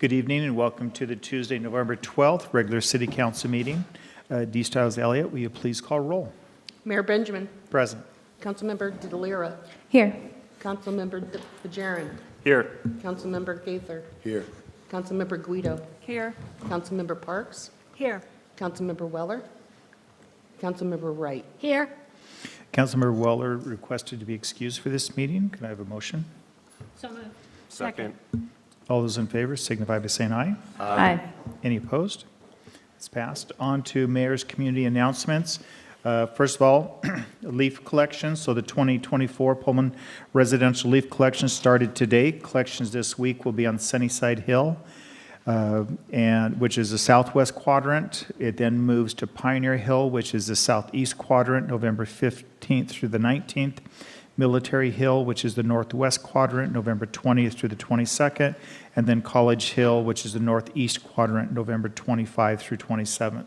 Good evening and welcome to the Tuesday, November 12th regular City Council meeting. D. Stiles Elliott, will you please call roll? Mayor Benjamin. Present. Councilmember DeLira. Here. Councilmember Fajarin. Here. Councilmember Gaither. Here. Councilmember Guido. Here. Councilmember Parks. Here. Councilmember Weller. Councilmember Wright. Here. Councilmember Weller requested to be excused for this meeting. Can I have a motion? So moved. Second. All those in favor signify by saying aye. Aye. Any opposed? It's passed. On to Mayor's community announcements. First of all, leaf collection. So the 2024 Pullman residential leaf collection started today. Collections this week will be on Sunnyside Hill, which is the southwest quadrant. It then moves to Pioneer Hill, which is the southeast quadrant, November 15th through the 19th. Military Hill, which is the northwest quadrant, November 20th through the 22nd, and then College Hill, which is the northeast quadrant, November 25th through 27th.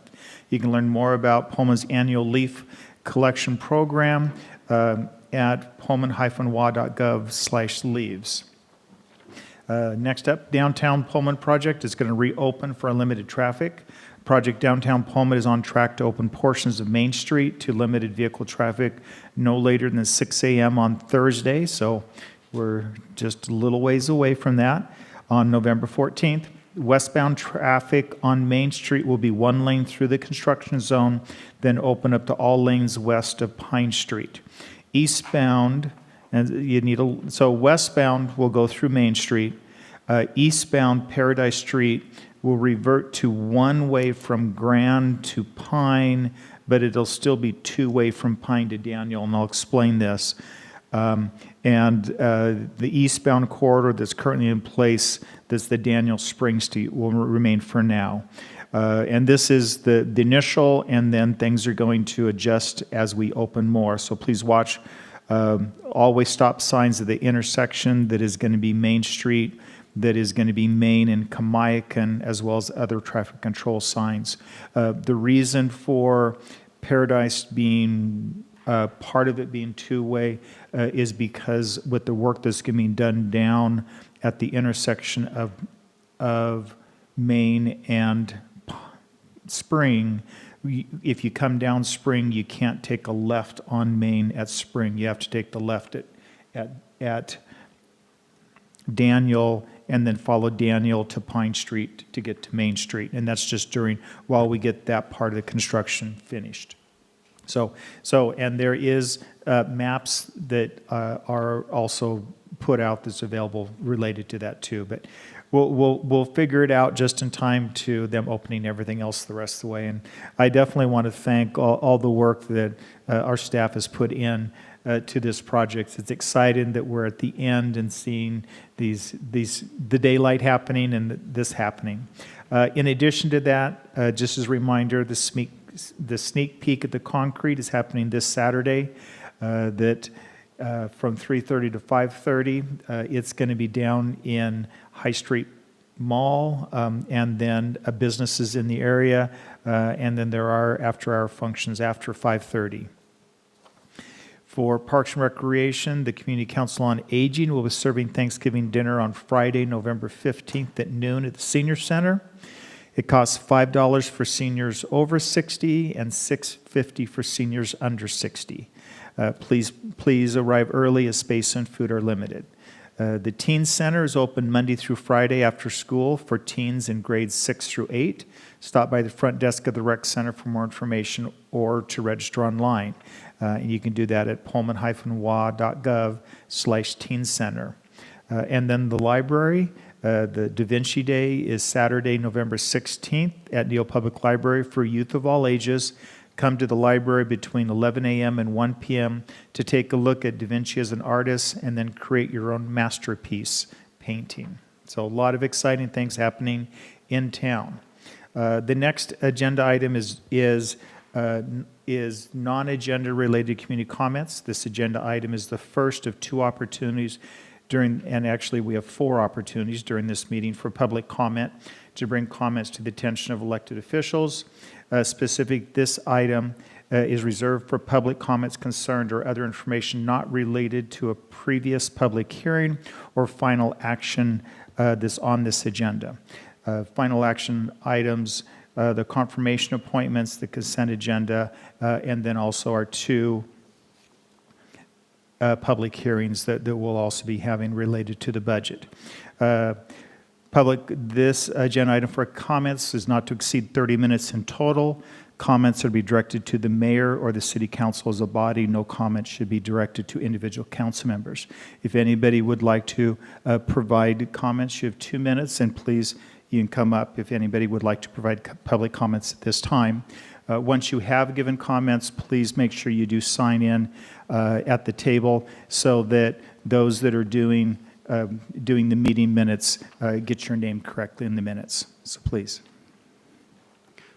You can learn more about Pullman's annual leaf collection program at pullman-wa.gov/leaves. Next up, Downtown Pullman project is going to reopen for unlimited traffic. Project Downtown Pullman is on track to open portions of Main Street to limited vehicle traffic no later than 6 a.m. on Thursday, so we're just a little ways away from that. On November 14th, westbound traffic on Main Street will be one lane through the construction zone, then open up to all lanes west of Pine Street. Eastbound, so westbound will go through Main Street. Eastbound Paradise Street will revert to one way from Grand to Pine, but it'll still be two-way from Pine to Daniel, and I'll explain this. The eastbound corridor that's currently in place, that's the Daniel Springs Street, will remain for now. And this is the initial, and then things are going to adjust as we open more. So please watch always stop signs at the intersection that is going to be Main Street, that is going to be Main and Kamiakan, as well as other traffic control signs. The reason for Paradise being part of it being two-way is because with the work that's going to be done down at the intersection of Main and Spring, if you come down Spring, you can't take a left on Main at Spring. You have to take the left at Daniel, and then follow Daniel to Pine Street to get to Main Street. And that's just while we get that part of the construction finished. And there is maps that are also put out that's available related to that too. But we'll figure it out just in time to them opening everything else the rest of the way. And I definitely want to thank all the work that our staff has put in to this project. It's exciting that we're at the end and seeing the daylight happening and this happening. In addition to that, just as a reminder, the sneak peek at the concrete is happening this Saturday. That from 3:30 to 5:30, it's going to be down in High Street Mall, and then businesses in the area, and then there are after-hour functions after 5:30. For Parks and Recreation, the Community Council on Aging will be serving Thanksgiving dinner on Friday, November 15th at noon at the Senior Center. It costs $5 for seniors over 60 and $6.50 for seniors under 60. Please arrive early as space and food are limited. The Teen Center is open Monday through Friday after school for teens in grades 6 through 8. Stop by the front desk of the Rec Center for more information or to register online. And you can do that at pullman-wa.gov/teen center. And then the library, the Da Vinci Day is Saturday, November 16th at Neal Public Library for youth of all ages. Come to the library between 11 a.m. and 1 p.m. to take a look at Da Vinci as an artist and then create your own masterpiece painting. So a lot of exciting things happening in town. The next agenda item is non-agenda related community comments. This agenda item is the first of two opportunities and actually we have 4 opportunities during this meeting for public comment to bring comments to the attention of elected officials. This item is reserved for public comments concerned or other information not related to a previous public hearing or final action on this agenda. Final action items, the confirmation appointments, the consent agenda, and then also our two public hearings that we'll also be having related to the budget. This agenda item for comments is not to exceed 30 minutes in total. Comments are to be directed to the mayor or the city council as a body. No comments should be directed to individual council members. If anybody would like to provide comments, you have 2 minutes, and please, you can come up if anybody would like to provide public comments at this time. Once you have given comments, please make sure you do sign in at the table so that those that are doing the meeting minutes get your name correctly in the minutes. So please.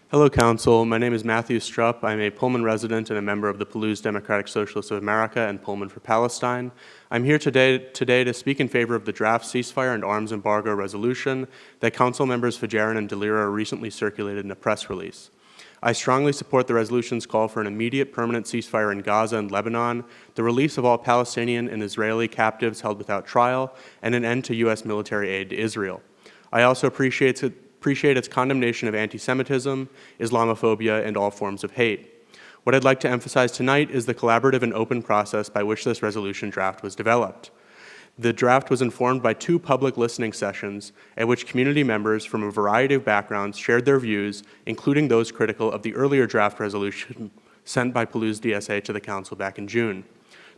Hello, Council. My name is Matthew Strupp. I'm a Pullman resident and a member of the Palouse Democratic Socialists of America and Pullman for Palestine. I'm here today to speak in favor of the draft ceasefire and arms embargo resolution that Council members Fajarin and Delira recently circulated in a press release. I strongly support the resolution's call for an immediate permanent ceasefire in Gaza and Lebanon, the release of all Palestinian and Israeli captives held without trial, and an end to U.S. military aid to Israel. I also appreciate its condemnation of anti-Semitism, Islamophobia, and all forms of hate. What I'd like to emphasize tonight is the collaborative and open process by which this resolution draft was developed. The draft was informed by 2 public listening sessions at which community members from a variety of backgrounds shared their views, including those critical of the earlier draft resolution sent by Palouse DSA to the Council back in June.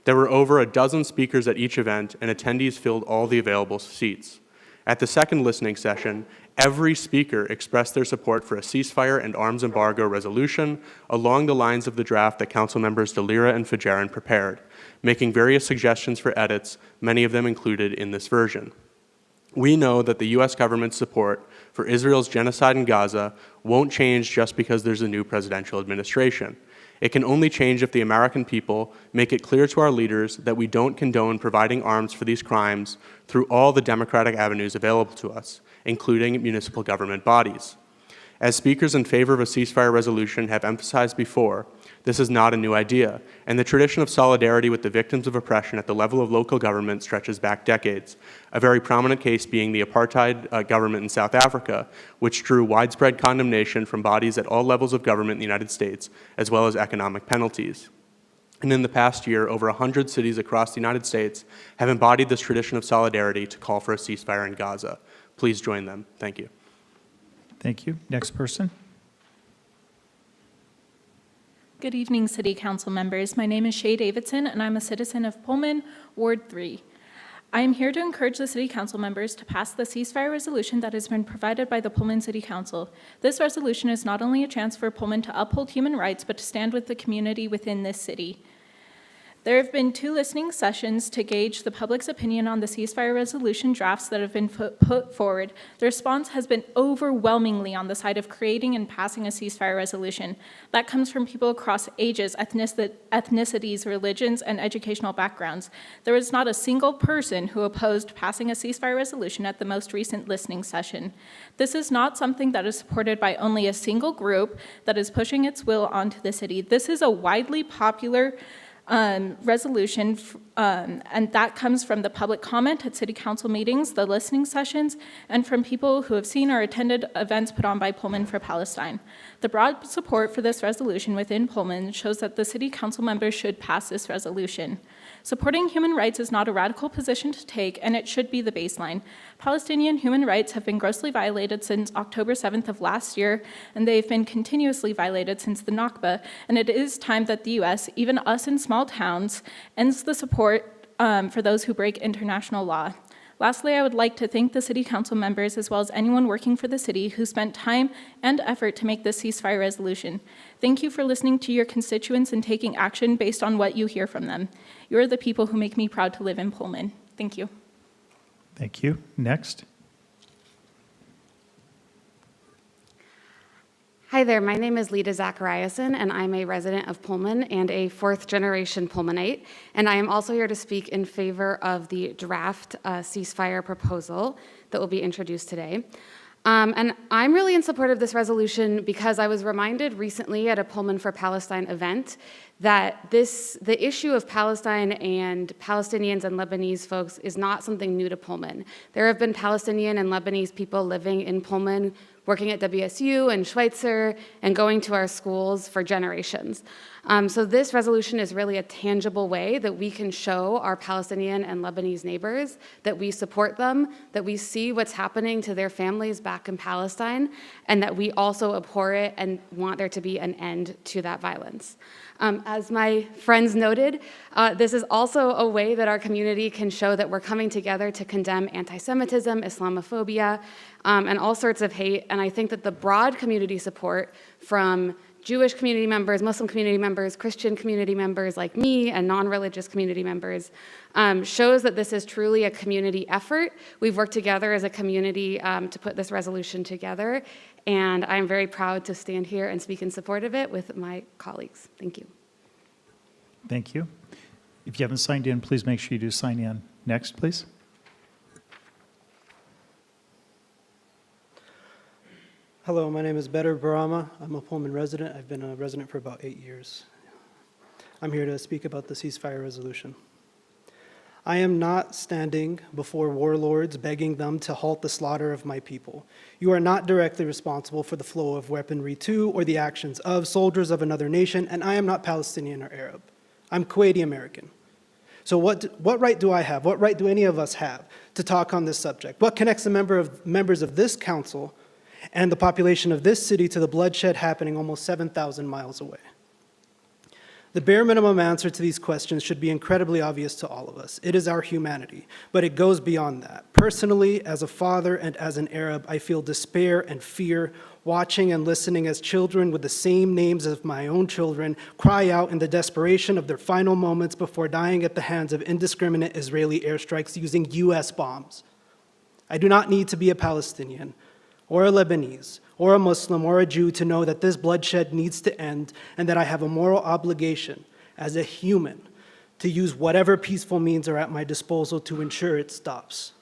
There were over a dozen speakers at each event, and attendees filled all the available seats. At the second listening session, every speaker expressed their support for a ceasefire and arms embargo resolution along the lines of the draft that Council members Delira and Fajarin prepared, making various suggestions for edits, many of them included in this version. We know that the U.S. government's support for Israel's genocide in Gaza won't change just because there's a new presidential administration. It can only change if the American people make it clear to our leaders that we don't condone providing arms for these crimes through all the democratic avenues available to us, including municipal government bodies. As speakers in favor of a ceasefire resolution have emphasized before, this is not a new idea, and the tradition of solidarity with the victims of oppression at the level of local government stretches back decades, a very prominent case being the apartheid government in South Africa, which drew widespread condemnation from bodies at all levels of government in the United States, as well as economic penalties. And in the past year, over 100 cities across the United States have embodied this tradition of solidarity to call for a ceasefire in Gaza. Please join them. Thank you. Thank you. Next person. Good evening, City Council members. My name is Shay Davidson, and I'm a citizen of Pullman, Ward 3. I am here to encourage the City Council members to pass the ceasefire resolution that has been provided by the Pullman City Council. This resolution is not only a chance for Pullman to uphold human rights, but to stand with the community within this city. There have been 2 listening sessions to gauge the public's opinion on the ceasefire resolution drafts that have been put forward. The response has been overwhelmingly on the side of creating and passing a ceasefire resolution. That comes from people across ages, ethnicities, religions, and educational backgrounds. There was not a single person who opposed passing a ceasefire resolution at the most recent listening session. This is not something that is supported by only a single group that is pushing its will onto the city. This is a widely popular resolution, and that comes from the public comment at City Council meetings, the listening sessions, and from people who have seen or attended events put on by Pullman for Palestine. The broad support for this resolution within Pullman shows that the City Council members should pass this resolution. Supporting human rights is not a radical position to take, and it should be the baseline. Palestinian human rights have been grossly violated since October 7th of last year, and they've been continuously violated since the Nakba, and it is time that the U.S., even us in small towns, ends the support for those who break international law. Lastly, I would like to thank the City Council members as well as anyone working for the city who spent time and effort to make this ceasefire resolution. Thank you for listening to your constituents and taking action based on what you hear from them. You are the people who make me proud to live in Pullman. Thank you. Thank you. Next. Hi there, my name is Lita Zachariason, and I'm a resident of Pullman and a 4th-generation Pullmanite, and I am also here to speak in favor of the draft ceasefire proposal that will be introduced today. And I'm really in support of this resolution because I was reminded recently at a Pullman for Palestine event that the issue of Palestine and Palestinians and Lebanese folks is not something new to Pullman. There have been Palestinian and Lebanese people living in Pullman, working at WSU and Schweitzer, and going to our schools for generations. So this resolution is really a tangible way that we can show our Palestinian and Lebanese neighbors that we support them, that we see what's happening to their families back in Palestine, and that we also abhor it and want there to be an end to that violence. As my friends noted, this is also a way that our community can show that we're coming together to condemn anti-Semitism, Islamophobia, and all sorts of hate. And I think that the broad community support from Jewish community members, Muslim community members, Christian community members like me, and non-religious community members shows that this is truly a community effort. We've worked together as a community to put this resolution together, and I'm very proud to stand here and speak in support of it with my colleagues. Thank you. Thank you. If you haven't signed in, please make sure you do sign in. Next, please. Hello, my name is Bedr Barama. I'm a Pullman resident. I've been a resident for about 8 years. I'm here to speak about the ceasefire resolution. I am not standing before warlords begging them to halt the slaughter of my people. You are not directly responsible for the flow of weaponry to or the actions of soldiers of another nation, and I am not Palestinian or Arab. I'm Kuwaiti American. So what right do I have, what right do any of us have to talk on this subject? What connects the members of this council and the population of this city to the bloodshed happening almost 7,000 miles away? The bare minimum answer to these questions should be incredibly obvious to all of us. It is our humanity, but it goes beyond that. Personally, as a father and as an Arab, I feel despair and fear watching and listening as children with the same names as my own children cry out in the desperation of their final moments before dying at the hands of indiscriminate Israeli airstrikes using US bombs. I do not need to be a Palestinian or a Lebanese, or a Muslim, or a Jew to know that this bloodshed needs to end and that I have a moral obligation as a human to use whatever peaceful means are at my disposal to ensure it stops.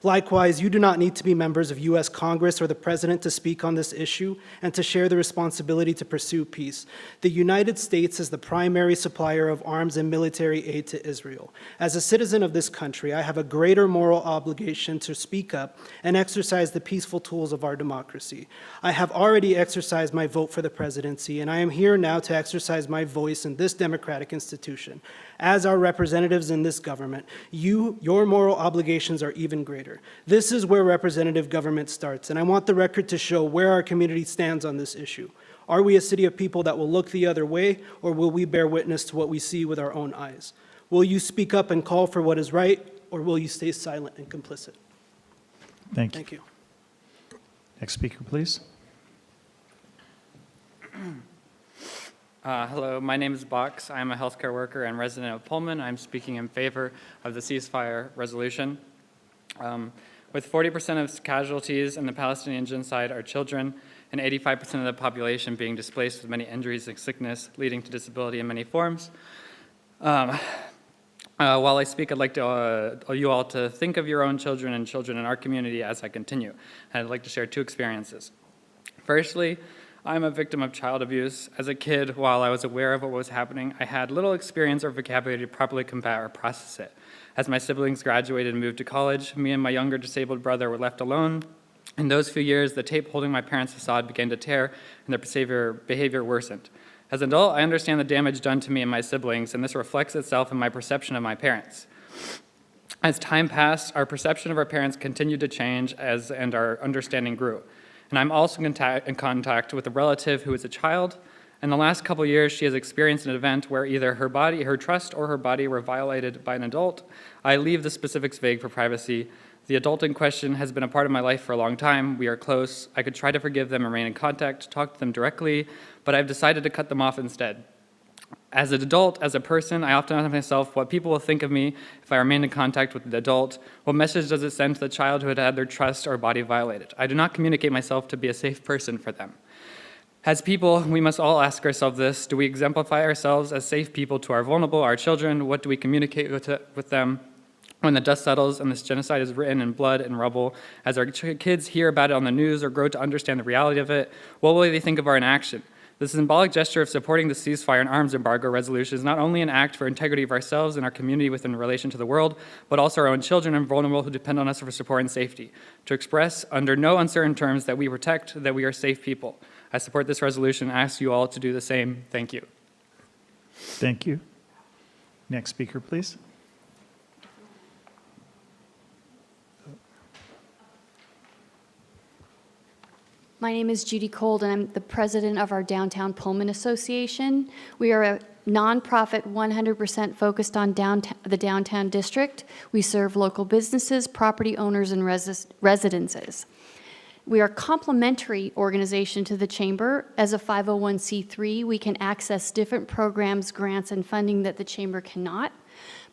Likewise, you do not need to be members of US Congress or the President to speak on this issue and to share the responsibility to pursue peace. The United States is the primary supplier of arms and military aid to Israel. As a citizen of this country, I have a greater moral obligation to speak up and exercise the peaceful tools of our democracy. I have already exercised my vote for the presidency, and I am here now to exercise my voice in this democratic institution. As our representatives in this government, your moral obligations are even greater. This is where representative government starts, and I want the record to show where our community stands on this issue. Are we a city of people that will look the other way, or will we bear witness to what we see with our own eyes? Will you speak up and call for what is right, or will you stay silent and complicit? Thank you. Thank you. Next speaker, please. Hello, my name is Box. I'm a healthcare worker and resident of Pullman. I'm speaking in favor of the ceasefire resolution. With 40% of casualties in the Palestinian genocide are children, and 85% of the population being displaced with many injuries and sickness, leading to disability in many forms. While I speak, I'd like you all to think of your own children and children in our community as I continue. And I'd like to share 2 experiences. Firstly, I'm a victim of child abuse. As a kid, while I was aware of what was happening, I had little experience or vocabulary to properly combat or process it. As my siblings graduated and moved to college, me and my younger disabled brother were left alone. In those few years, the tape holding my parents' facade began to tear, and their behavior worsened. As an adult, I understand the damage done to me and my siblings, and this reflects itself in my perception of my parents. As time passed, our perception of our parents continued to change and our understanding grew. And I'm also in contact with a relative who is a child. In the last couple years, she has experienced an event where either her trust or her body were violated by an adult. I leave the specifics vague for privacy. The adult in question has been a part of my life for a long time. We are close. I could try to forgive them and remain in contact, talk to them directly, but I've decided to cut them off instead. As an adult, as a person, I often ask myself what people will think of me if I remain in contact with the adult. What message does it send to the child who had their trust or body violated? I do not communicate myself to be a safe person for them. As people, we must all ask ourselves this: do we exemplify ourselves as safe people to our vulnerable, our children? What do we communicate with them? When the dust settles and this genocide is written in blood and rubble, as our kids hear about it on the news or grow to understand the reality of it, what will they think of our inaction? The symbolic gesture of supporting the ceasefire and arms embargo resolution is not only an act for integrity of ourselves and our community within relation to the world, but also our own children and vulnerable who depend on us for support and safety, to express under no uncertain terms that we protect, that we are safe people. I support this resolution and ask you all to do the same. Thank you. Thank you. Next speaker, please. My name is Judy Cold, and I'm the president of our Downtown Pullman Association. We are a nonprofit 100% focused on the downtown district. We serve local businesses, property owners, and residences. We are a complementary organization to the Chamber. As a 501c3, we can access different programs, grants, and funding that the Chamber cannot.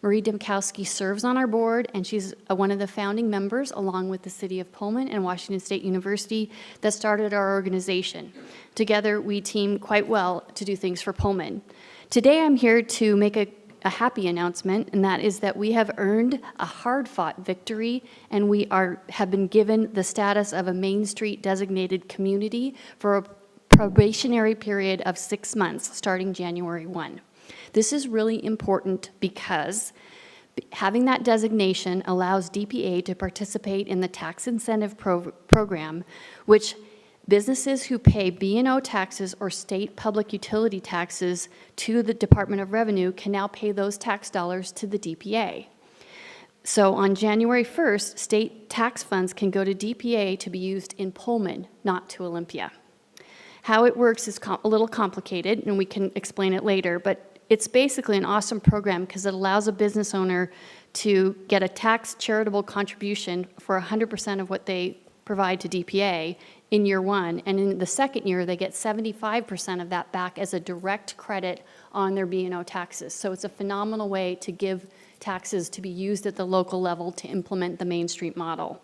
Marie Demkowski serves on our board, and she's one of the founding members, along with the City of Pullman and Washington State University, that started our organization. Together, we team quite well to do things for Pullman. Today, I'm here to make a happy announcement, and that is that we have earned a hard-fought victory, and we have been given the status of a Main Street designated community for a probationary period of 6 months, starting January 1. This is really important because having that designation allows DPA to participate in the tax incentive program, which businesses who pay B&O taxes or state public utility taxes to the Department of Revenue can now pay those tax dollars to the DPA. So on January 1st, state tax funds can go to DPA to be used in Pullman, not to Olympia. How it works is a little complicated, and we can explain it later, but it's basically an awesome program because it allows a business owner to get a tax charitable contribution for 100% of what they provide to DPA in year one, and in the second year, they get 75% of that back as a direct credit on their B&O taxes. So it's a phenomenal way to give taxes to be used at the local level to implement the Main Street model.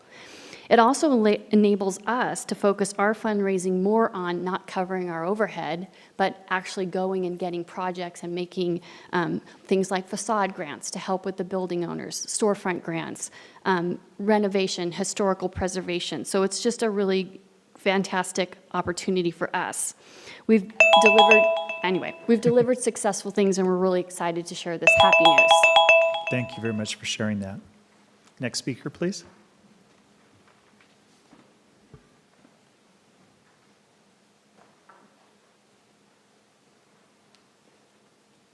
It also enables us to focus our fundraising more on not covering our overhead, but actually going and getting projects and making things like facade grants to help with the building owners, storefront grants, renovation, historical preservation. So it's just a really fantastic opportunity for us. We've delivered successful things, and we're really excited to share this happy news. Thank you very much for sharing that. Next speaker, please.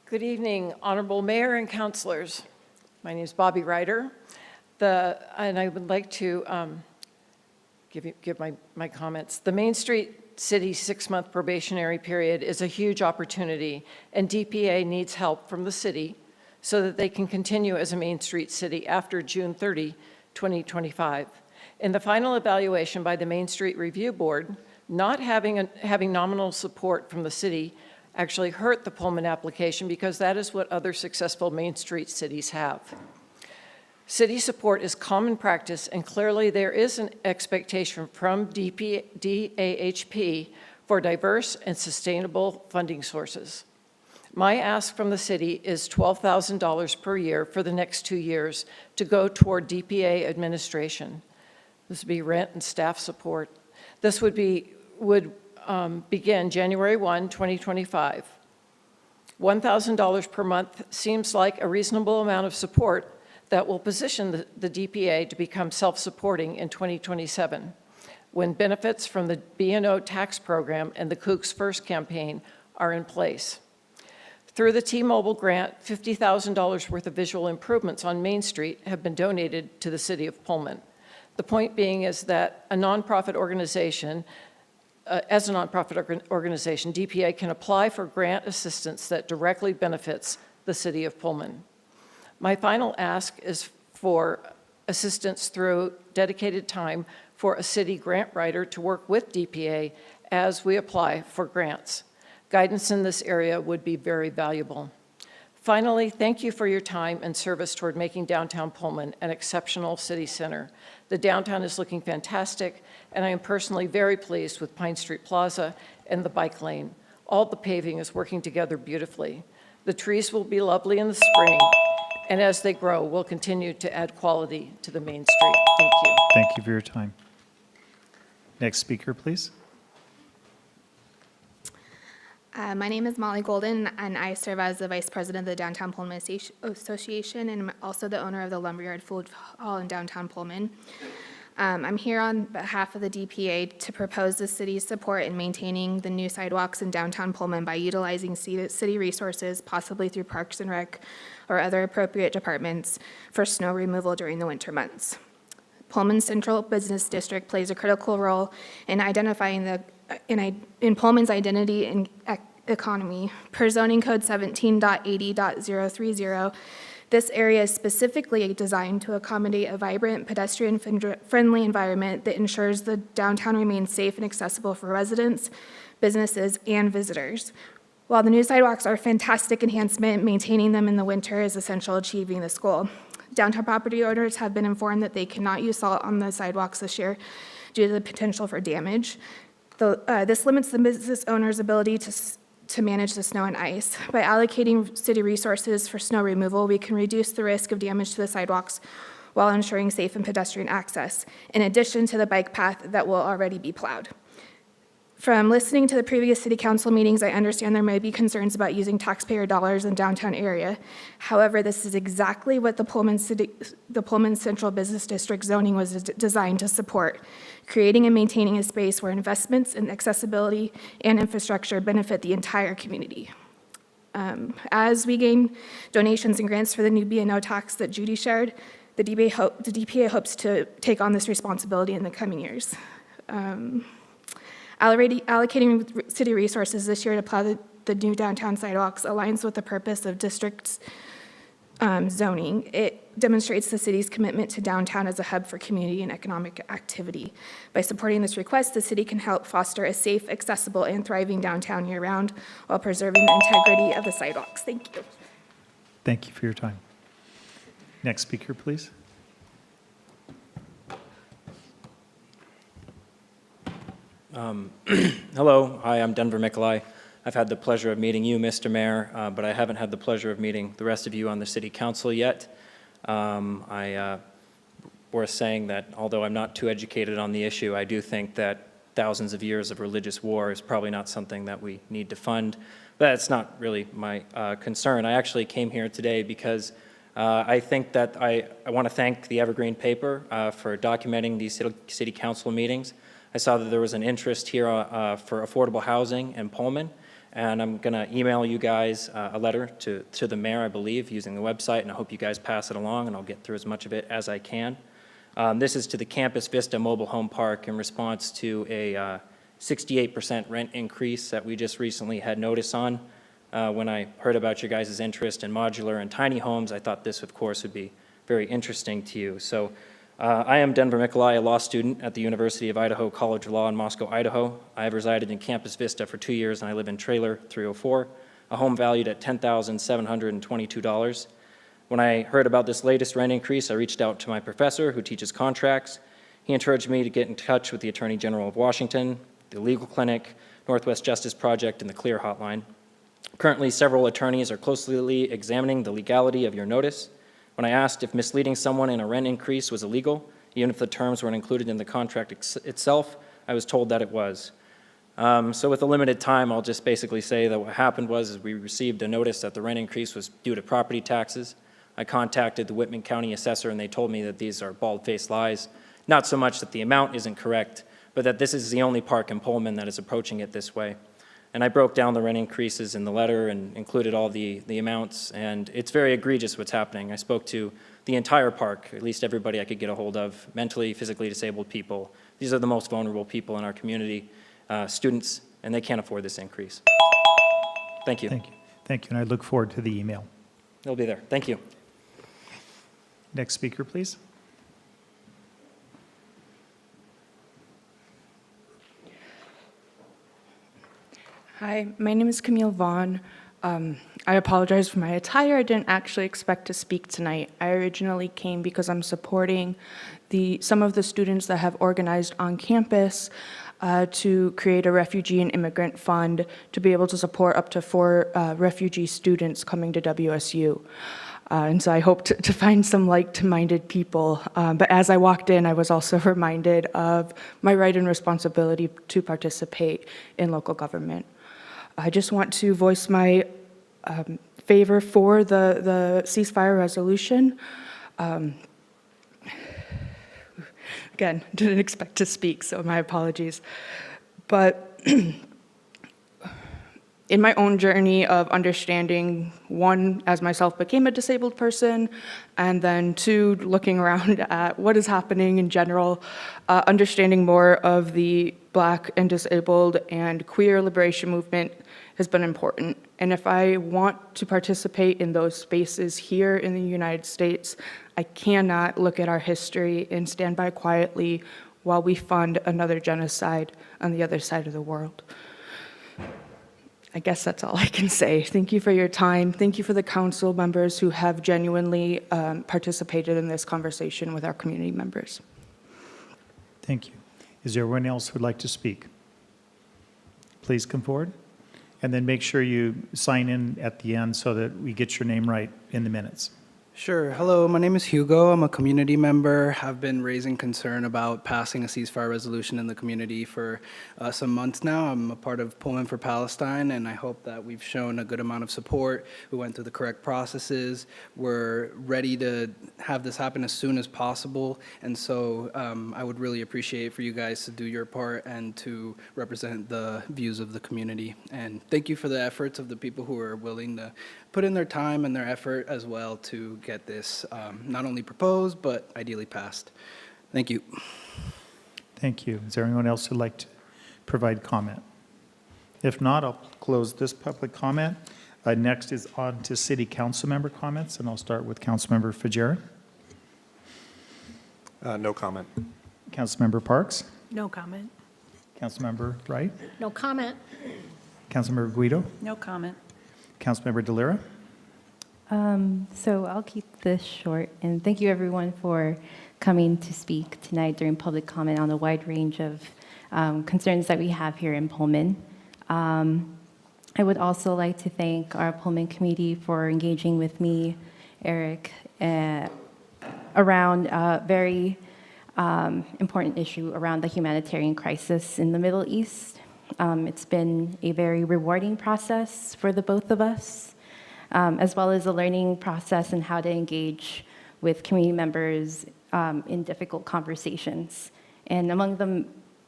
Good evening, Honorable Mayor and Councilors. My name is Bobby Ryder, and I would like to give my comments. The Main Street City 6-month probationary period is a huge opportunity, and DPA needs help from the city so that they can continue as a Main Street city after June 30, 2025. In the final evaluation by the Main Street Review Board, not having nominal support from the city actually hurt the Pullman application because that is what other successful Main Street cities have. City support is common practice, and clearly there is an expectation from DAHP for diverse and sustainable funding sources. My ask from the city is $12,000 per year for the next 2 years to go toward DPA administration. This would be rent and staff support. This would begin January 1, 2025. $1,000 per month seems like a reasonable amount of support that will position the DPA to become self-supporting in 2027, when benefits from the B&O tax program and the Kooks First campaign are in place. Through the T-Mobile grant, $50,000 worth of visual improvements on Main Street have been donated to the city of Pullman. The point being is that as a nonprofit organization, DPA can apply for grant assistance that directly benefits the city of Pullman. My final ask is for assistance through dedicated time for a city grant writer to work with DPA as we apply for grants. Guidance in this area would be very valuable. Finally, thank you for your time and service toward making downtown Pullman an exceptional city center. The downtown is looking fantastic, and I am personally very pleased with Pine Street Plaza and the bike lane. All the paving is working together beautifully. The trees will be lovely in the spring, and as they grow, we'll continue to add quality to the Main Street. Thank you. Thank you for your time. Next speaker, please. My name is Molly Golden, and I serve as the Vice President of the Downtown Pullman Association, and I'm also the owner of the Lumberyard Food Hall in downtown Pullman. I'm here on behalf of the DPA to propose the city's support in maintaining the new sidewalks in downtown Pullman by utilizing city resources, possibly through Parks and Rec or other appropriate departments, for snow removal during the winter months. Pullman's Central Business District plays a critical role in identifying in Pullman's identity and economy. Per zoning code 17.80.030, this area is specifically designed to accommodate a vibrant, pedestrian-friendly environment that ensures the downtown remains safe and accessible for residents, businesses, and visitors. While the new sidewalks are a fantastic enhancement, maintaining them in the winter is essential to achieving this goal. Downtown property owners have been informed that they cannot use salt on the sidewalks this year due to the potential for damage. This limits the business owner's ability to manage the snow and ice. By allocating city resources for snow removal, we can reduce the risk of damage to the sidewalks while ensuring safe and pedestrian access, in addition to the bike path that will already be plowed. From listening to the previous city council meetings, I understand there may be concerns about using taxpayer dollars in the downtown area. However, this is exactly what the Pullman Central Business District zoning was designed to support, creating and maintaining a space where investments in accessibility and infrastructure benefit the entire community. As we gain donations and grants for the new B&O tax that Judy shared, the DPA hopes to take on this responsibility in the coming years. Allocating city resources this year to plow the new downtown sidewalks aligns with the purpose of district's zoning. It demonstrates the city's commitment to downtown as a hub for community and economic activity. By supporting this request, the city can help foster a safe, accessible, and thriving downtown year-round while preserving the integrity of the sidewalks. Thank you. Thank you for your time. Next speaker, please. Hello, hi, I'm Denver Mikolai. I've had the pleasure of meeting you, Mr. Mayor, but I haven't had the pleasure of meeting the rest of you on the City Council yet. Worth saying that although I'm not too educated on the issue, I do think that thousands of years of religious war is probably not something that we need to fund. But that's not really my concern. I actually came here today because I think that I want to thank the Evergreen paper for documenting these City Council meetings. I saw that there was an interest here for affordable housing in Pullman, and I'm going to email you guys a letter to the mayor, I believe, using the website, and I hope you guys pass it along, and I'll get through as much of it as I can. This is to the Campus Vista Mobile Home Park in response to a 68% rent increase that we just recently had notice on. When I heard about your guys' interest in modular and tiny homes, I thought this, of course, would be very interesting to you. So. I am Denver Mikolai, a law student at the University of Idaho College of Law in Moscow, Idaho. I have resided in Campus Vista for 2 years, and I live in Trailer 304, a home valued at $10,722. When I heard about this latest rent increase, I reached out to my professor, who teaches contracts. He encouraged me to get in touch with the Attorney General of Washington, the Legal Clinic, Northwest Justice Project, and the CLEAR Hotline. Currently, several attorneys are closely examining the legality of your notice. When I asked if misleading someone in a rent increase was illegal, even if the terms weren't included in the contract itself, I was told that it was. So with a limited time, I'll just basically say that what happened was we received a notice that the rent increase was due to property taxes. I contacted the Whitman County assessor, and they told me that these are bald-faced lies. Not so much that the amount isn't correct, but that this is the only park in Pullman that is approaching it this way. And I broke down the rent increases in the letter and included all the amounts, and it's very egregious what's happening. I spoke to the entire park, at least everybody I could get a hold of, mentally, physically disabled people. These are the most vulnerable people in our community, students, and they can't afford this increase. Thank you. Thank you. Thank you, and I look forward to the email. It'll be there. Thank you. Next speaker, please. Hi, my name is Camille Vaughn. I apologize for my attire. I didn't actually expect to speak tonight. I originally came because I'm supporting some of the students that have organized on campus to create a refugee and immigrant fund to be able to support up to 4 refugee students coming to WSU. And so I hope to find some like-minded people. But as I walked in, I was also reminded of my right and responsibility to participate in local government. I just want to voice my favor for the ceasefire resolution. Again, didn't expect to speak, so my apologies. But in my own journey of understanding, one, as myself became a disabled person, and then two, looking around at what is happening in general, understanding more of the Black and disabled and queer liberation movement has been important. And if I want to participate in those spaces here in the United States, I cannot look at our history and stand by quietly while we fund another genocide on the other side of the world. I guess that's all I can say. Thank you for your time. Thank you for the council members who have genuinely participated in this conversation with our community members. Thank you. Is there anyone else who would like to speak? Please come forward. And then make sure you sign in at the end so that we get your name right in the minutes. Sure. Hello, my name is Hugo. I'm a community member. Have been raising concern about passing a ceasefire resolution in the community for some months now. I'm a part of Pullman for Palestine, and I hope that we've shown a good amount of support. We went through the correct processes. We're ready to have this happen as soon as possible, and so I would really appreciate for you guys to do your part and to represent the views of the community. And thank you for the efforts of the people who are willing to put in their time and their effort as well to get this not only proposed, but ideally passed. Thank you. Thank you. Is there anyone else who'd like to provide comment? If not, I'll close this public comment. Next is on to city council member comments, and I'll start with Councilmember Fajarin. No comment. Councilmember Parks. No comment. Councilmember Wright. No comment. Councilmember Guido. No comment. Councilmember DeLira. So I'll keep this short, and thank you everyone for coming to speak tonight during public comment on a wide range of concerns that we have here in Pullman. I would also like to thank our Pullman committee for engaging with me, Eric, around a very important issue around the humanitarian crisis in the Middle East. It's been a very rewarding process for the both of us, as well as a learning process in how to engage with community members in difficult conversations. And among the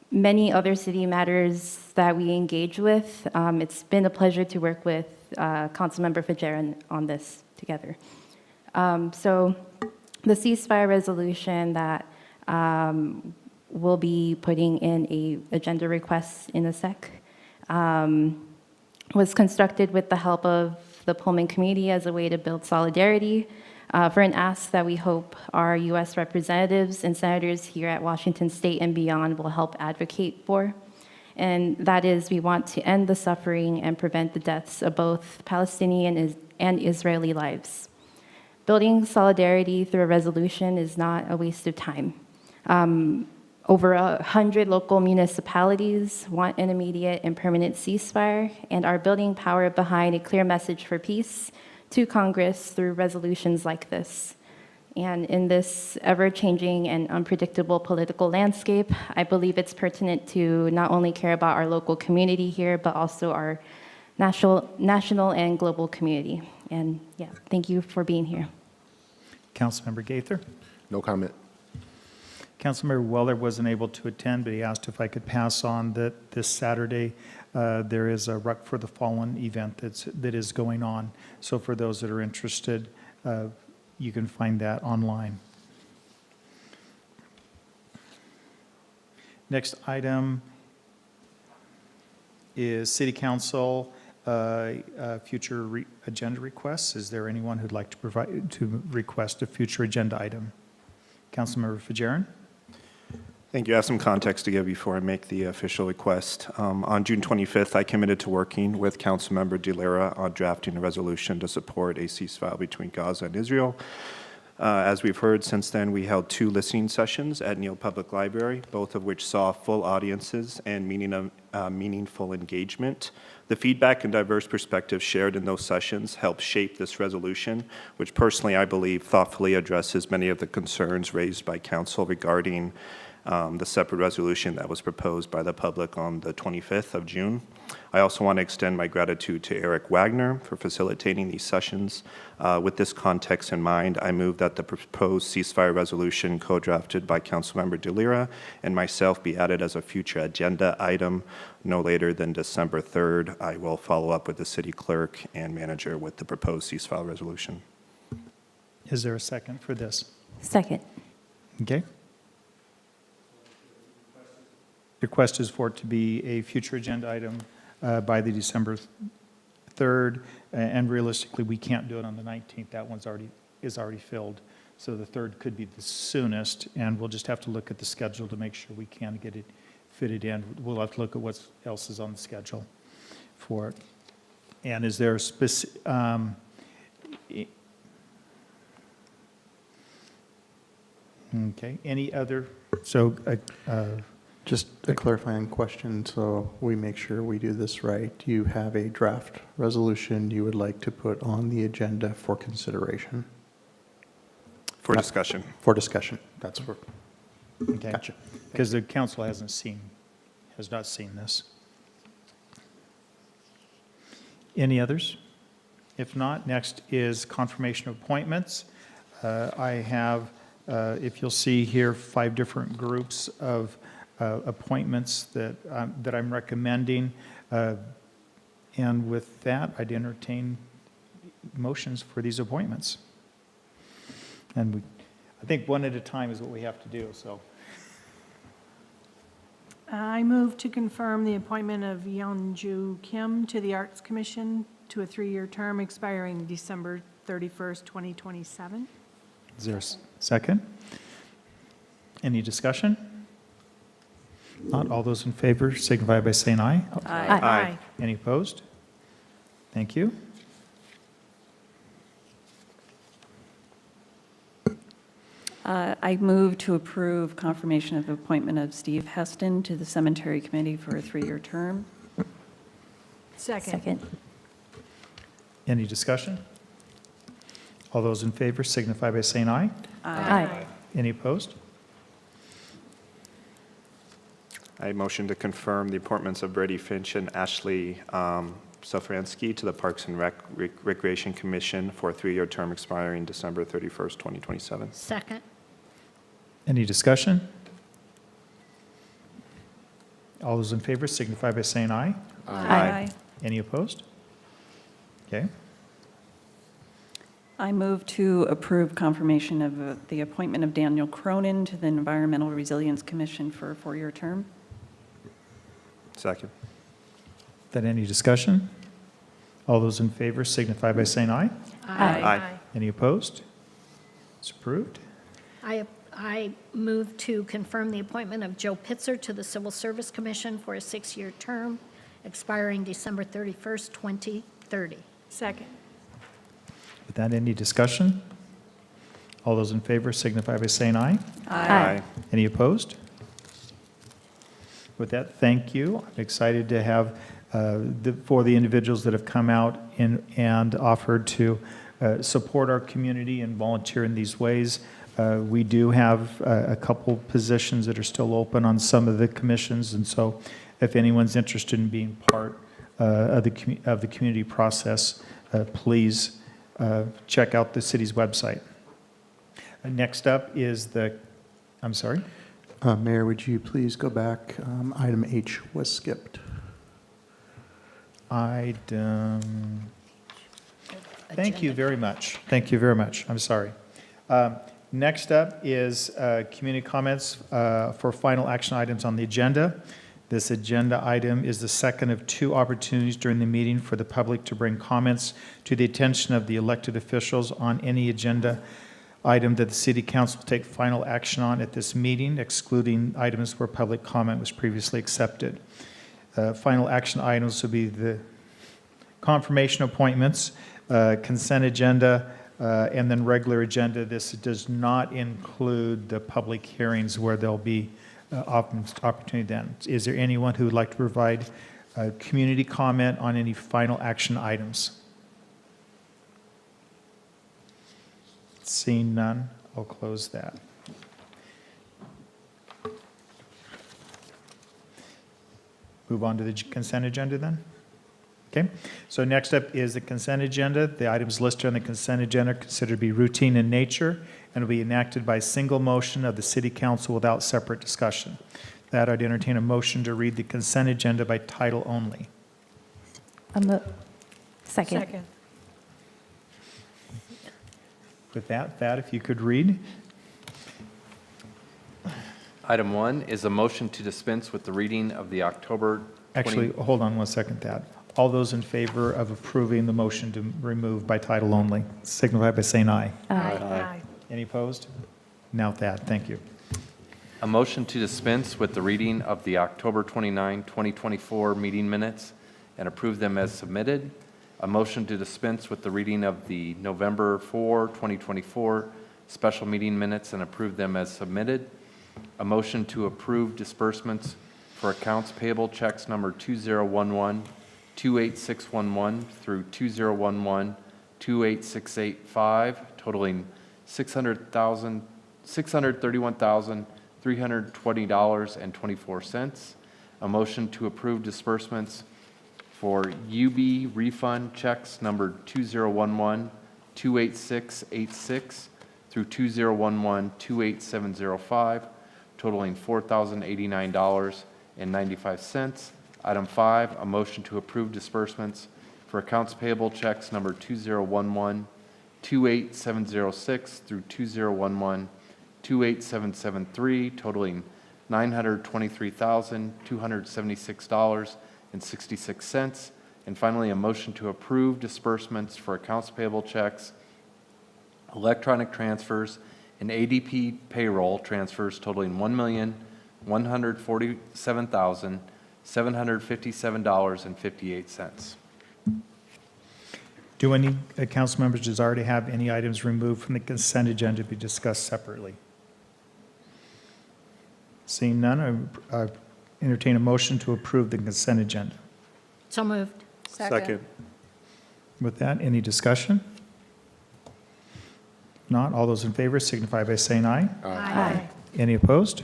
many other city matters that we engage with, it's been a pleasure to work with Councilmember Fajarin on this together. So the ceasefire resolution that we'll be putting in a agenda request in a sec was constructed with the help of the Pullman community as a way to build solidarity for an ask that we hope our U.S. representatives and senators here at Washington State and beyond will help advocate for. And that is, we want to end the suffering and prevent the deaths of both Palestinian and Israeli lives. Building solidarity through a resolution is not a waste of time. Over 100 local municipalities want an immediate and permanent ceasefire and are building power behind a clear message for peace to Congress through resolutions like this. And in this ever-changing and unpredictable political landscape, I believe it's pertinent to not only care about our local community here, but also our national and global community. And yeah, thank you for being here. Councilmember Gaither. No comment. Councilmember Weller wasn't able to attend, but he asked if I could pass on that this Saturday there is a Ruck for the Fallen event that is going on. So for those that are interested, you can find that online. Next item is City Council future agenda requests. Is there anyone who'd like to request a future agenda item? Councilmember Fajarin. Thank you. I have some context to give before I make the official request. On June 25th, I committed to working with Councilmember DeLira on drafting a resolution to support a ceasefire between Gaza and Israel. As we've heard since then, we held 2 listening sessions at Neal Public Library, both of which saw full audiences and meaningful engagement. The feedback and diverse perspectives shared in those sessions helped shape this resolution, which personally I believe thoughtfully addresses many of the concerns raised by Council regarding the separate resolution that was proposed by the public on the 25th of June. I also want to extend my gratitude to Eric Wagner for facilitating these sessions. With this context in mind, I move that the proposed ceasefire resolution co-drafted by Councilmember DeLira and myself be added as a future agenda item no later than December 3rd. I will follow up with the city clerk and manager with the proposed ceasefire resolution. Is there a second for this? Second. Okay. The request is for it to be a future agenda item by the December 3rd, and realistically, we can't do it on the 19th. That one's is already filled. So the 3rd could be the soonest, and we'll just have to look at the schedule to make sure we can get it fitted in. We'll have to look at what else is on the schedule for it. And is there a specific, okay, any other, so, just a clarifying question, so we make sure we do this right. You have a draft resolution you would like to put on the agenda for consideration? For discussion. For discussion, that's where, okay. gotcha. Because the council has not seen this. Any others? If not, next is confirmation of appointments. I have, if you'll see here, 5 different groups of appointments that I'm recommending. And with that, I'd entertain motions for these appointments. And I think one at a time is what we have to do, so. I move to confirm the appointment of Yeonju Kim to the Arts Commission to a 3-year term expiring December 31st, 2027. Is there a second? Any discussion? Not all those in favor signify by saying aye. Aye. Aye. Any opposed? Thank you. I move to approve confirmation of appointment of Steve Heston to the Cemetery Committee for a 3-year term. Second. Any discussion? All those in favor signify by saying aye. Aye. Any opposed? I motion to confirm the appointments of Brady Finch and Ashley Sofransky to the Parks and Recreation Commission for a 3-year term expiring December 31st, 2027. Second. Any discussion? All those in favor signify by saying aye. Aye. Any opposed? Okay. I move to approve confirmation of the appointment of Daniel Cronin to the Environmental Resilience Commission for a 4-year term. Second. Then any discussion? All those in favor signify by saying aye. Aye. Any opposed? It's approved. I move to confirm the appointment of Joe Pitzer to the Civil Service Commission for a 6-year term expiring December 31st, 2030. Second. With that, any discussion? All those in favor signify by saying aye. Aye. Any opposed? With that, thank you. I'm excited to have, for the individuals that have come out and offered to support our community and volunteer in these ways. We do have a couple positions that are still open on some of the commissions, and so if anyone's interested in being part of the community process, please check out the city's website. Next up is I'm sorry? Mayor, would you please go back? Item H was skipped. Item. Thank you very much. Thank you very much. I'm sorry. Next up is community comments for final action items on the agenda. This agenda item is the second of 2 opportunities during the meeting for the public to bring comments to the attention of the elected officials on any agenda item that the City Council will take final action on at this meeting, excluding items where public comment was previously accepted. Final action items will be the confirmation appointments, consent agenda, and then regular agenda. This does not include the public hearings where there'll be opportunity then. Is there anyone who would like to provide community comment on any final action items? Seeing none, I'll close that. Move on to the consent agenda then? Okay, so next up is the consent agenda. The items listed on the consent agenda are considered to be routine in nature and will be enacted by single motion of the City Council without separate discussion. That I'd entertain a motion to read the consent agenda by title only. Second. With that, Thad, if you could read. Item 1 is a motion to dispense with the reading of the October 20... Actually, hold on 1 second, Thad. All those in favor of approving the motion to remove by title only, signify by saying aye. Aye. Any opposed? Now, Thad, thank you. A motion to dispense with the reading of the October 29, 2024 meeting minutes and approve them as submitted. A motion to dispense with the reading of the November 4, 2024 special meeting minutes and approve them as submitted. A motion to approve disbursements for accounts payable checks number 2011-28611 through 2011-28685, totaling $631,320.24. A motion to approve disbursements for UB refund checks number 2011-28686 through 2011-28705, totaling $4,089.95. Item 5, a motion to approve disbursements for accounts payable checks number 2011-28706 through 2011-28773, totaling $923,276.66. And finally, a motion to approve disbursements for accounts payable checks, electronic transfers, and ADP payroll transfers totaling $1,147,757.58. Do any council members desire to have any items removed from the consent agenda to be discussed separately? Seeing none, I entertain a motion to approve the consent agenda. So moved. Second. With that, any discussion? Not, all those in favor signify by saying aye. Aye. Any opposed?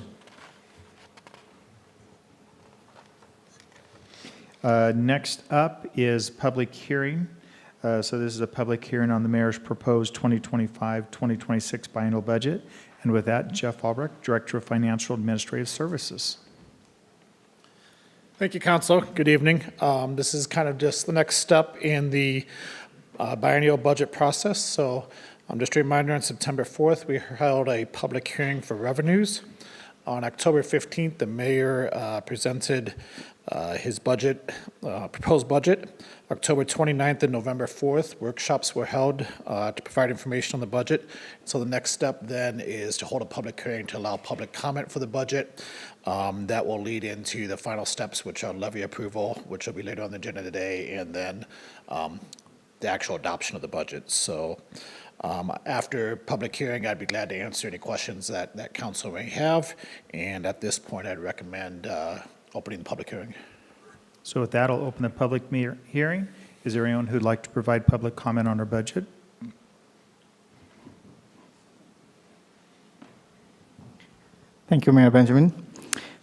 Next up is public hearing. So this is a public hearing on the mayor's proposed 2025-2026 biennial budget. And with that, Jeff Albrecht, Director of Financial Administrative Services. Thank you, Council. Good evening. This is kind of just the next step in the biennial budget process. So just a reminder, on September 4th, we held a public hearing for revenues. On October 15th, the mayor presented his budget, proposed budget. October 29th and November 4th, workshops were held to provide information on the budget. So the next step then is to hold a public hearing to allow public comment for the budget. That will lead into the final steps, which are levy approval, which will be later on the agenda today, and then the actual adoption of the budget. So after public hearing, I'd be glad to answer any questions that council may have. And at this point, I'd recommend opening the public hearing. So with that, I'll open the public hearing. Is there anyone who'd like to provide public comment on our budget? Thank you, Mayor Benjamin.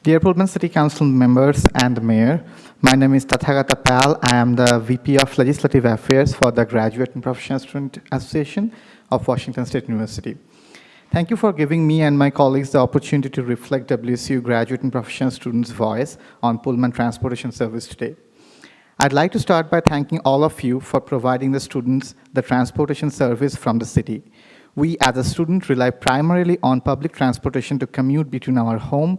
Dear Pullman City Council members and the Mayor, my name is Tathagata Pal. I am the VP of Legislative Affairs for the Graduate and Professional Student Association of Washington State University. Thank you for giving me and my colleagues the opportunity to reflect WSU graduate and professional students' voice on Pullman transportation service today. I'd like to start by thanking all of you for providing the students the transportation service from the city. We, as a student, rely primarily on public transportation to commute between our home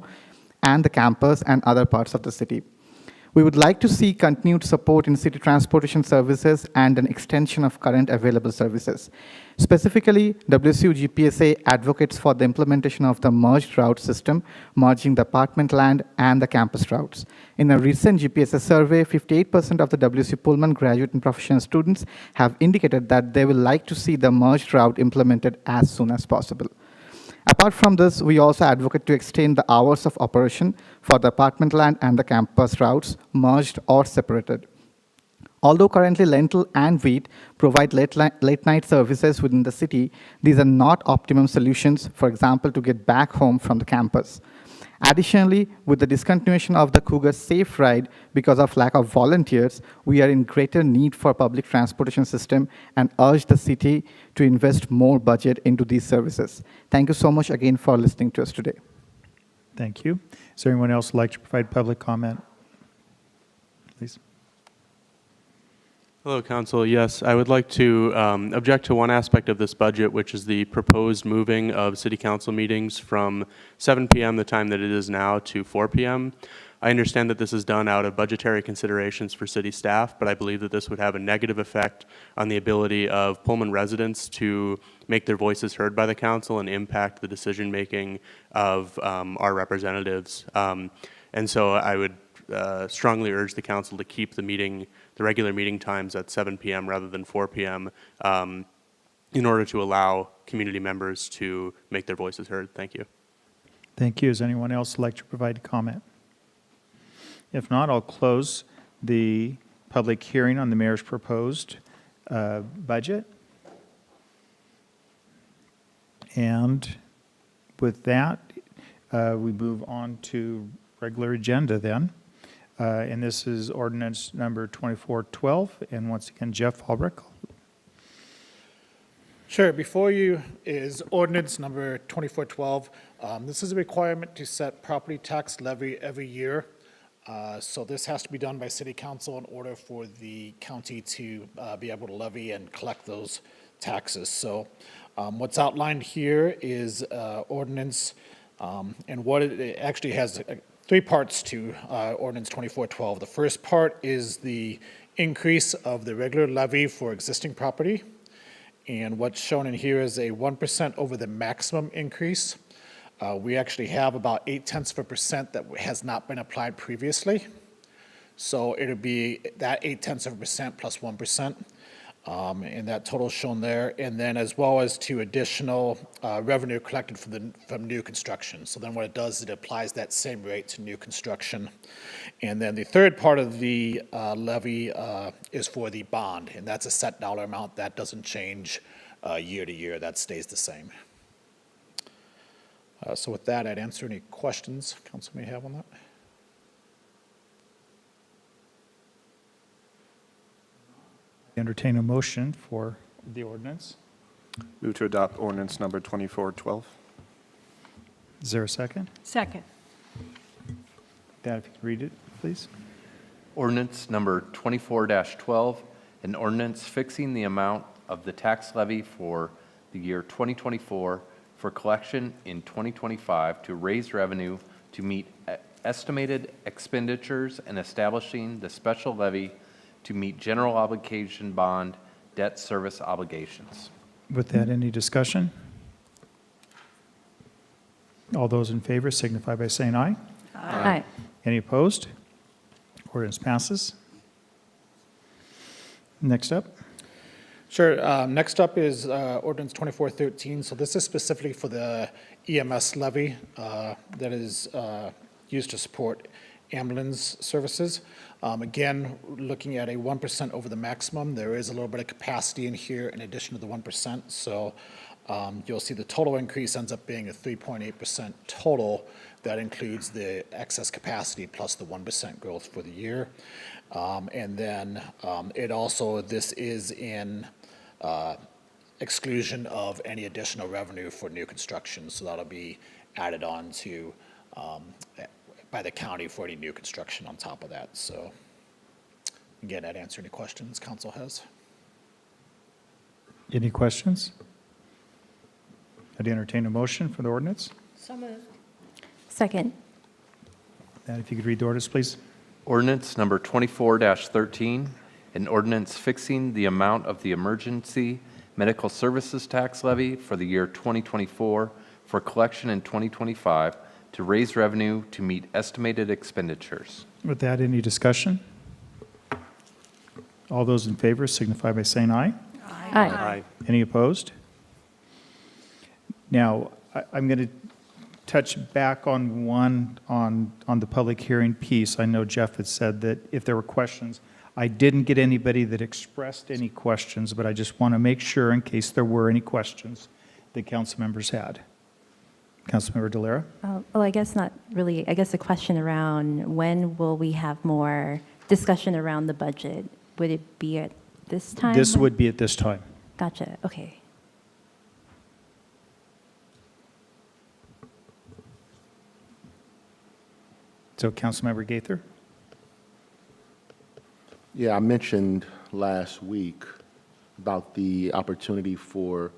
and the campus and other parts of the city. We would like to see continued support in city transportation services and an extension of current available services. Specifically, WSU GPSA advocates for the implementation of the merged route system, merging the apartment land and the campus routes. In a recent GPSA survey, 58% of the WSU Pullman graduate and professional students have indicated that they will like to see the merged route implemented as soon as possible. Apart from this, we also advocate to extend the hours of operation for the apartment land and the campus routes, merged or separated. Although currently Lentil and Wheat provide late night services within the city, these are not optimum solutions, for example, to get back home from the campus. Additionally, with the discontinuation of the Cougar Safe Ride because of lack of volunteers, we are in greater need for public transportation system and urge the city to invest more budget into these services. Thank you so much again for listening to us today. Thank you. Is there anyone else who'd like to provide public comment? Please. Hello, Council. Yes, I would like to object to one aspect of this budget, which is the proposed moving of City Council meetings from 7 p.m., the time that it is now, to 4 p.m. I understand that this is done out of budgetary considerations for city staff, but I believe that this would have a negative effect on the ability of Pullman residents to make their voices heard by the council and impact the decision-making of our representatives. And so I would strongly urge the council to keep the regular meeting times at 7 p.m. rather than 4 p.m. In order to allow community members to make their voices heard. Thank you. Thank you. Does anyone else like to provide a comment? If not, I'll close the public hearing on the mayor's proposed budget. And with that, we move on to regular agenda then. And this is ordinance number 2412. And once again, Jeff Albrecht. Sure. Before you is ordinance number 2412. This is a requirement to set property tax levy every year. So this has to be done by City Council in order for the county to be able to levy and collect those taxes. So what's outlined here is ordinance, and what it actually has three parts to ordinance 2412. The first part is the increase of the regular levy for existing property. And what's shown in here is a 1% over the maximum increase. We actually have about 0.8% that has not been applied previously. So it'll be that 0.8% plus 1%. And that total is shown there. And then as well as to additional revenue collected from new construction. So then what it does is it applies that same rate to new construction. And then the third part of the levy is for the bond. And that's a set dollar amount. That doesn't change year to year. That stays the same. So with that, I'd answer any questions council may have on that. Entertain a motion for the ordinance. Move to adopt ordinance number 2412. Is there a second? Second. Dad, if you could read it, please. Ordinance number 24-12, an ordinance fixing the amount of the tax levy for the year 2024 for collection in 2025 to raise revenue to meet estimated expenditures and establishing the special levy to meet general obligation bond debt service obligations. With that, any discussion? All those in favor signify by saying aye. Aye. Any opposed? Ordinance passes. Next up. Sure. Next up is ordinance 2413. So this is specifically for the EMS levy that is used to support ambulance services. Again, looking at a 1% over the maximum, there is a little bit of capacity in here in addition to the 1%. So you'll see the total increase ends up being a 3.8% total. That includes the excess capacity plus the 1% growth for the year. And then it also, this is in exclusion of any additional revenue for new construction. So that'll be added on to by the county for any new construction on top of that. So again, I'd answer any questions council has. Any questions? I'd entertain a motion for the ordinance. So moved. Second. And if you could read the ordinance, please. Ordinance number 24-13, an ordinance fixing the amount of the emergency medical services tax levy for the year 2024 for collection in 2025 to raise revenue to meet estimated expenditures. With that, any discussion? All those in favor signify by saying aye. Aye. Aye. Any opposed? Now, I'm going to touch back on one on the public hearing piece. I know Jeff had said that if there were questions, I didn't get anybody that expressed any questions, but I just want to make sure in case there were any questions that council members had. Councilmember Delera? Well, I guess not really. I guess a question around when will we have more discussion around the budget? Would it be at this time? This would be at this time. Gotcha. Okay. So Councilmember Gaither? Yeah, I mentioned last week about the opportunity for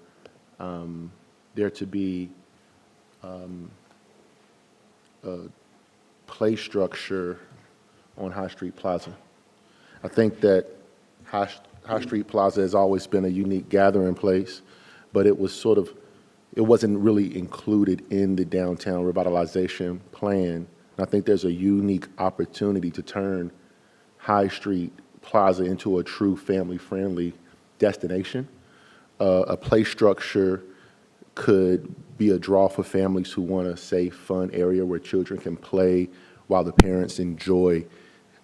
there to be a play structure on High Street Plaza. I think that High Street Plaza has always been a unique gathering place, but it wasn't really included in the downtown revitalization plan. And I think there's a unique opportunity to turn High Street Plaza into a true family-friendly destination. A play structure could be a draw for families who want a safe, fun area where children can play while the parents enjoy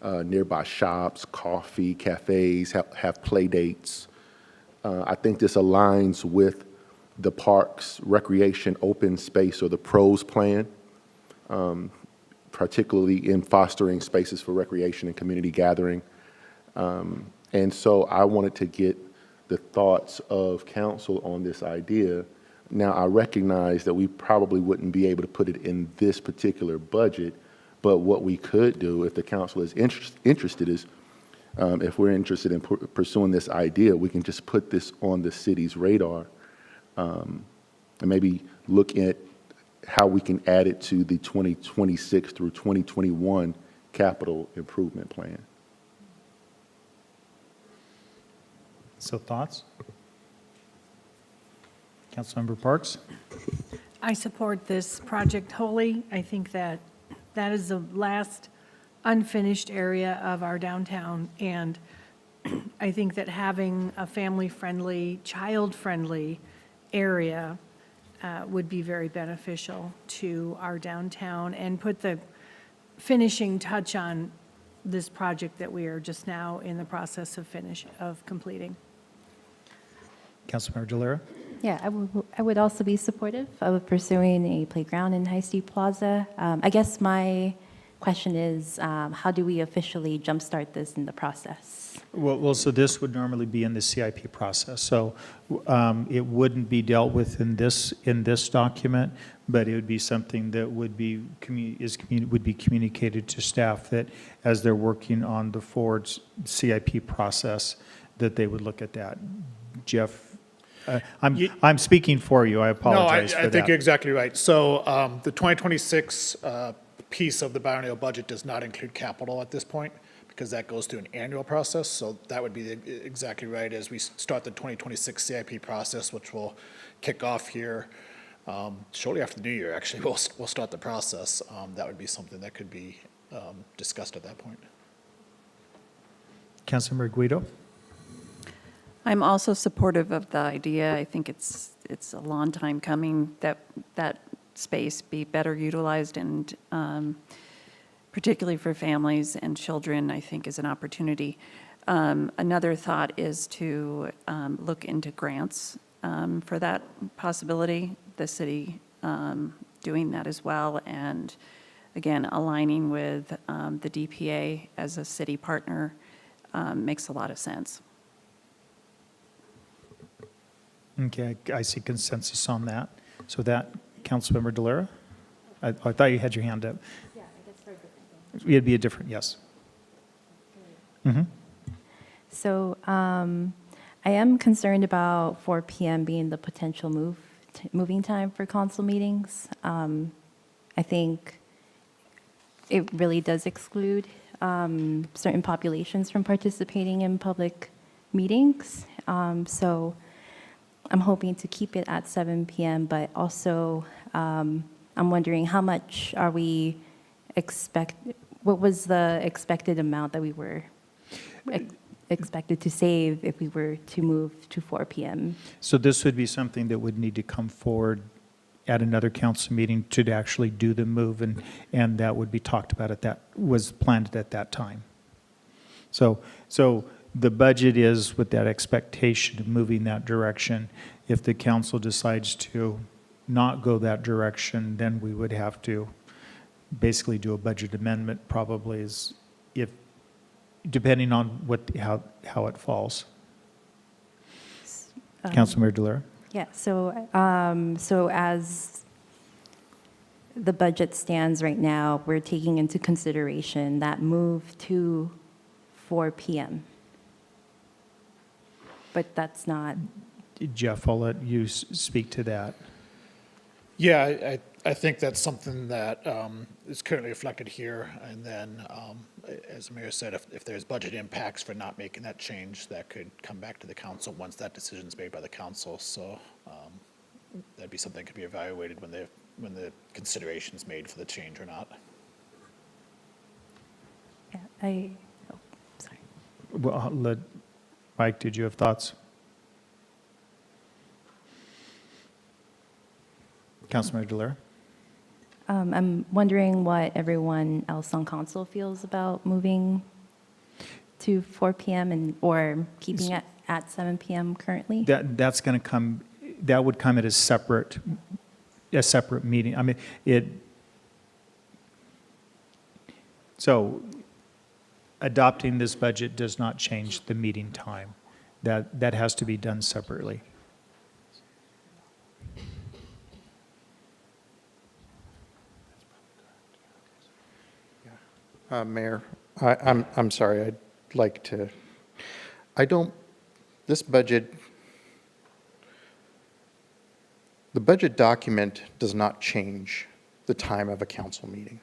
nearby shops, coffee, cafes, have play dates. I think this aligns with the park's recreation open space, or the PROS plan, particularly in fostering spaces for recreation and community gathering. And so I wanted to get the thoughts of council on this idea. Now, I recognize that we probably wouldn't be able to put it in this particular budget, but what we could do, if the council is interested, is if we're interested in pursuing this idea, we can just put this on the city's radar and maybe look at how we can add it to the 2026 through 2021 capital improvement plan. So thoughts? Councilmember Parks? I support this project wholly. I think that that is the last unfinished area of our downtown, and I think that having a family-friendly, child-friendly area would be very beneficial to our downtown and put the finishing touch on this project that we are just now in the process of completing. Councilmember Delera? Yeah, I would also be supportive of pursuing a playground in High Street Plaza. I guess my question is, how do we officially jumpstart this in the process? Well, so this would normally be in the CIP process. So it wouldn't be dealt with in this document, but it would be something that would be communicated to staff, that as they're working on the forward CIP process, that they would look at that. Jeff? I'm speaking for you. I apologize for that. No, I think you're exactly right. So the 2026 piece of the biennial budget does not include capital at this point, because that goes through an annual process. So that would be exactly right as we start the 2026 CIP process, which will kick off here shortly after the new year. Actually, we'll start the process. That would be something that could be discussed at that point. Councilmember Guido? I'm also supportive of the idea. I think it's a long time coming that that space be better utilized, and particularly for families and children, I think is an opportunity. Another thought is to look into grants for that possibility, the city doing that as well, and again, aligning with the DPA as a city partner makes a lot of sense. Okay, I see consensus on that. So that, Councilmember Delera? I thought you had your hand up. Yeah, I guess for a different thing. It'd be a different, yes. Mm-hmm. So I am concerned about 4 p.m. being the potential moving time for council meetings. I think it really does exclude certain populations from participating in public meetings. So I'm hoping to keep it at 7 p.m., but also I'm wondering how much are we what was the expected amount that we were expected to save if we were to move to 4 p.m.? So this would be something that would need to come forward at another council meeting to actually do the move, and that would be talked about was planned at that time. So the budget is with that expectation of moving that direction. If the council decides to not go that direction, then we would have to basically do a budget amendment probably if, depending on how it falls. Councilmember Delera? Yeah, so as the budget stands right now, we're taking into consideration that move to 4 p.m. But that's not. Jeff, I'll let you speak to that. Yeah, I think that's something that is currently reflected here. And then, as the mayor said, if there's budget impacts for not making that change, that could come back to the council once that decision is made by the council. So that'd be something that could be evaluated when the consideration is made for the change or not. Yeah, sorry. Well, Mike, did you have thoughts? Councilmember Delera? I'm wondering what everyone else on council feels about moving to 4 p.m. or keeping it at 7 p.m. currently. That's going to come. That would come at a separate meeting. I mean, So, adopting this budget does not change the meeting time. That has to be done separately. Mayor, I'm sorry, I'd like to, this budget, the budget document does not change the time of a council meeting.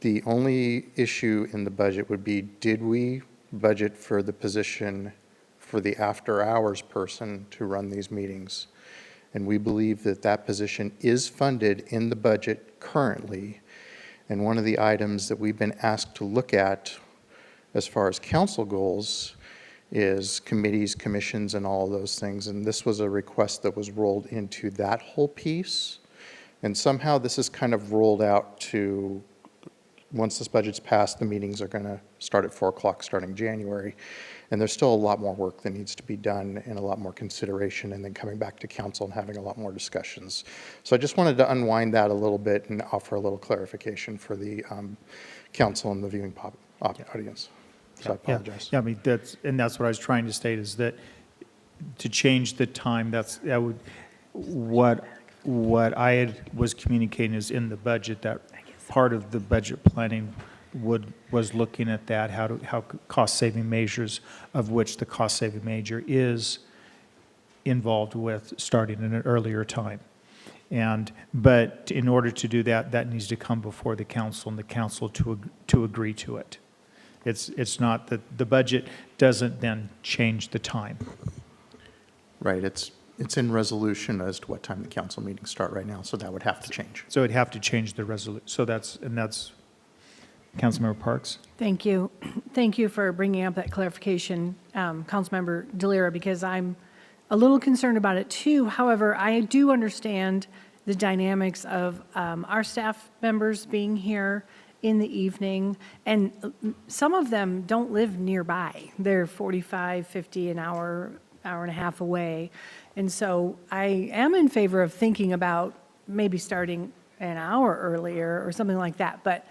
The only issue in the budget would be, did we budget for the position for the after-hours person to run these meetings? And we believe that that position is funded in the budget currently. And one of the items that we've been asked to look at as far as council goals is committees, commissions, and all of those things. And this was a request that was rolled into that whole piece. And somehow this is kind of rolled out to, once this budget's passed, the meetings are going to start at 4 o'clock starting January. And there's still a lot more work that needs to be done and a lot more consideration, and then coming back to council and having a lot more discussions. So I just wanted to unwind that a little bit and offer a little clarification for the council and the viewing audience. So I apologize. Yeah, I mean, that's what I was trying to state, is that to change the time, what I was communicating is in the budget, that part of the budget planning was looking at that, how cost-saving measures, of which the cost-saving measure is involved with starting at an earlier time. But in order to do that, that needs to come before the council, and the council to agree to it. It's not that the budget doesn't then change the time. Right, it's in resolution as to what time the council meetings start right now, so that would have to change. So it'd have to change the resolution. So that's Councilmember Parks. Thank you. Thank you for bringing up that clarification, Councilmember Delera, because I'm a little concerned about it too. However, I do understand the dynamics of our staff members being here in the evening, and some of them don't live nearby. They're 45, 50, an hour and a half away. And so I am in favor of thinking about maybe starting an hour earlier or something like that. But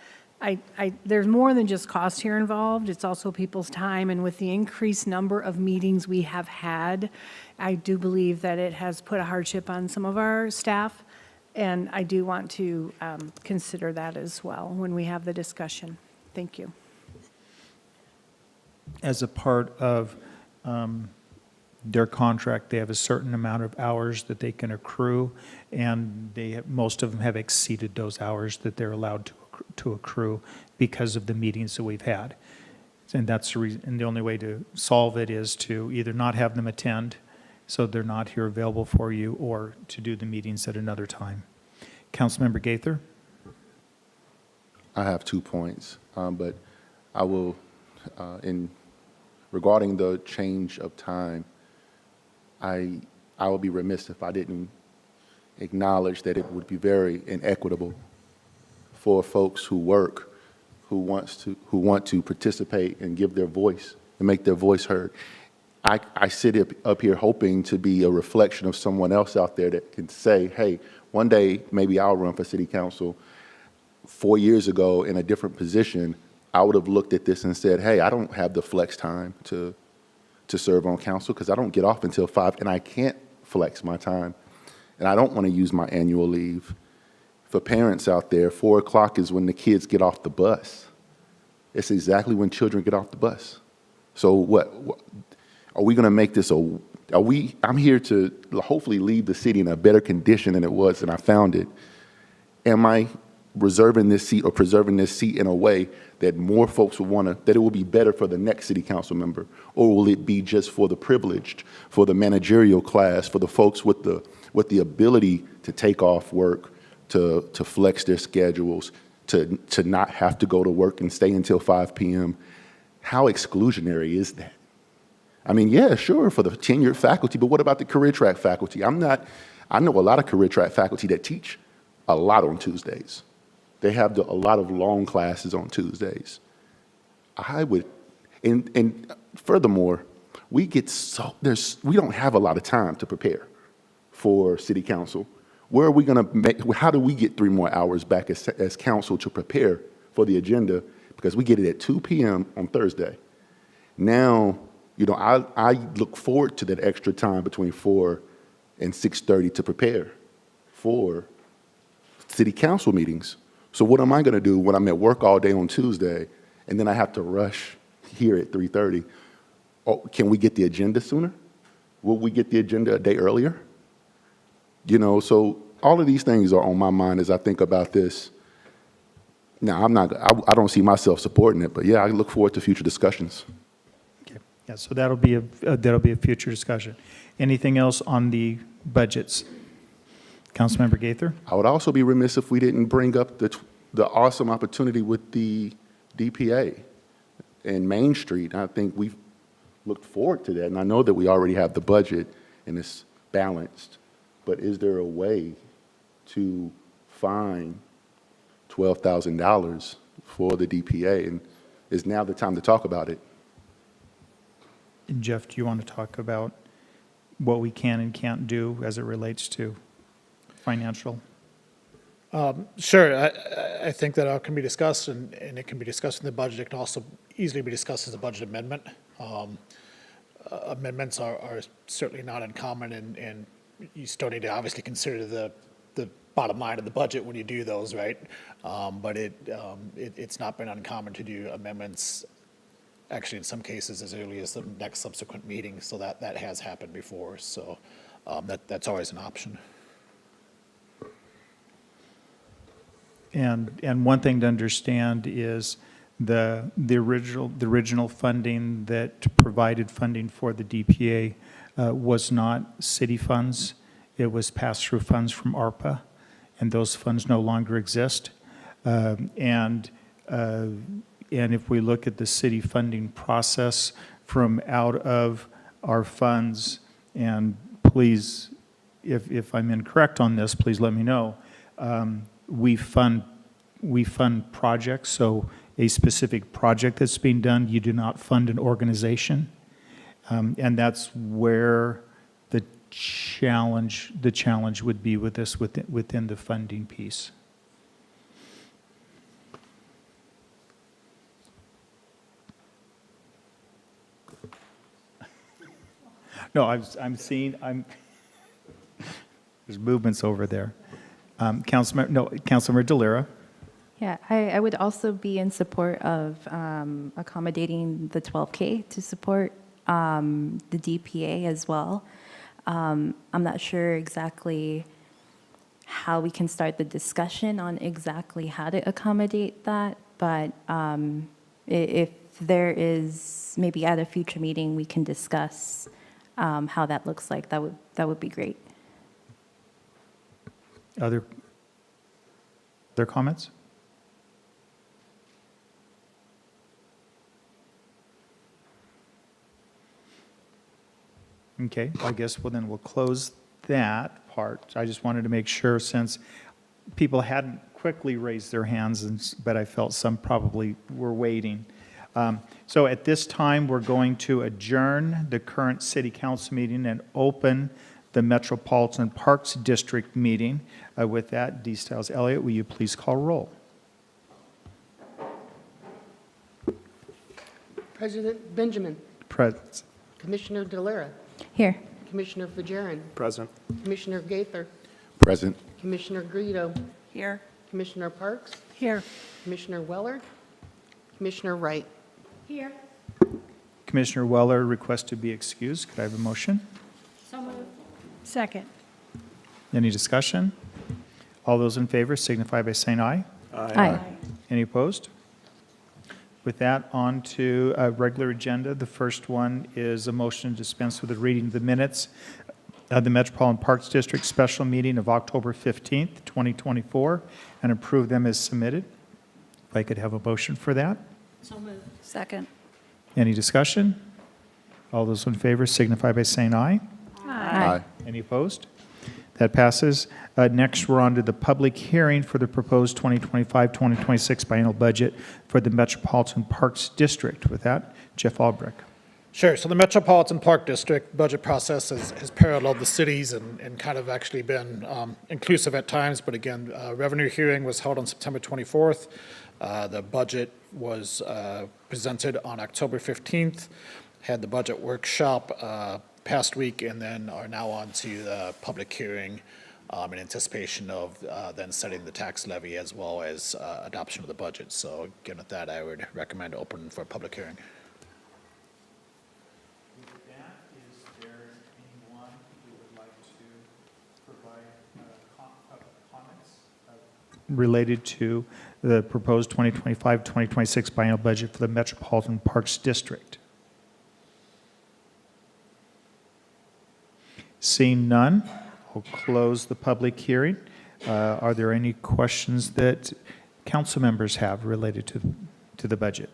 there's more than just cost here involved. It's also people's time. And with the increased number of meetings we have had, I do believe that it has put a hardship on some of our staff. And I do want to consider that as well when we have the discussion. Thank you. As a part of their contract, they have a certain amount of hours that they can accrue, and most of them have exceeded those hours that they're allowed to accrue because of the meetings that we've had. And that's the reason, and the only way to solve it is to either not have them attend, so they're not here available for you, or to do the meetings at another time. Councilmember Gaither? I have 2 points, but I will, regarding the change of time, I would be remiss if I didn't acknowledge that it would be very inequitable for folks who work, who want to participate and give their voice and make their voice heard I sit up here hoping to be a reflection of someone else out there that can say, hey, one day maybe I'll run for city council. 4 years ago in a different position, I would have looked at this and said, hey, I don't have the flex time to serve on council because I don't get off until 5 and I can't flex my time. And I don't want to use my annual leave. For parents out there, 4 o'clock is when the kids get off the bus. It's exactly when children get off the bus. So what are we going to make this I'm here to hopefully leave the city in a better condition than it was and I found it. Am I reserving this seat or preserving this seat in a way that more folks will that it will be better for the next city council member? Or will it be just for the privileged, for the managerial class, for the folks with the ability to take off work, to flex their schedules, to not have to go to work and stay until 5 p.m.? How exclusionary is that? I mean, yeah, sure, for the tenured faculty, but what about the career track faculty? I know a lot of career track faculty that teach a lot on Tuesdays. They have a lot of long classes on Tuesdays. And furthermore, we don't have a lot of time to prepare for city council. How do we get 3 more hours back as council to prepare for the agenda? Because we get it at 2 p.m. on Thursday. Now, I look forward to that extra time between 4 and 6:30 to prepare for city council meetings. So what am I going to do when I'm at work all day on Tuesday and then I have to rush here at 3:30? Oh, can we get the agenda sooner? Will we get the agenda a day earlier? So all of these things are on my mind as I think about this. Now, I don't see myself supporting it, but yeah, I look forward to future discussions. Okay. Yeah, so that'll be a future discussion. Anything else on the budgets? Councilmember Gaither? I would also be remiss if we didn't bring up the awesome opportunity with the DPA and Main Street. I think we've looked forward to that, and I know that we already have the budget and it's balanced, but is there a way to find $12,000 for the DPA? And is now the time to talk about it? And Jeff, do you want to talk about what we can and can't do as it relates to financial? Sure. I think that all can be discussed, and it can be discussed in the budget. It can also easily be discussed as a budget amendment. Amendments are certainly not uncommon, and you still need to obviously consider the bottom line of the budget when you do those, right? But it's not been uncommon to do amendments, actually in some cases as early as the next subsequent meeting, so that has happened before. So that's always an option. And one thing to understand is the original funding that provided funding for the DPA was not city funds. It was pass-through funds from ARPA, and those funds no longer exist. And if we look at the city funding process from out of our funds, and please, if I'm incorrect on this, please let me know. We fund projects, so a specific project that's being done, you do not fund an organization. And that's where the challenge would be with this within the funding piece. No, I'm there's movements over there. Councilmember DeLira. Yeah, I would also be in support of accommodating the 12K to support the DPA as well. I'm not sure exactly how we can start the discussion on exactly how to accommodate that, but if there is, maybe at a future meeting, we can discuss how that looks like. That would be great. Other comments? Okay, I guess then we'll close that part. I just wanted to make sure, since people hadn't quickly raised their hands, but I felt some probably were waiting. So at this time, we're going to adjourn the current city council meeting and open the Metropolitan Parks District meeting. With that, D. Stiles Elliott, will you please call roll? President Benjamin. Present. Commissioner Delera. Here. Commissioner Fajarin. Present. Commissioner Gaither. Present. Commissioner Greedo. Here. Commissioner Parks. Here. Commissioner Weller. Commissioner Wright. Here. Commissioner Weller requests to be excused. Could I have a motion? So moved. Second. Any discussion? All those in favor signify by saying aye. Aye. Any opposed? With that, on to a regular agenda. The first one is a motion to dispense with the reading of the minutes of the Metropolitan Parks District special meeting of October 15th, 2024, and approve them as submitted. If I could have a motion for that. So moved. Second. Any discussion? All those in favor signify by saying aye. Aye. Any opposed? That passes. Next, we're on to the public hearing for the proposed 2025-2026 biennial budget for the Metropolitan Parks District. With that, Jeff Albrecht. Sure. So the Metropolitan Park District budget process has paralleled the cities and kind of actually been inclusive at times. But again, revenue hearing was held on September 24th. The budget was presented on October 15th. Had the budget workshop past week, and then are now on to the public hearing in anticipation of then setting the tax levy as well as adoption of the budget. So again, with that, I would recommend open for a public hearing. Related to the proposed 2025-2026 biennial budget for the Metropolitan Parks District. Seeing none, I'll close the public hearing. Are there any questions that council members have related to the budget?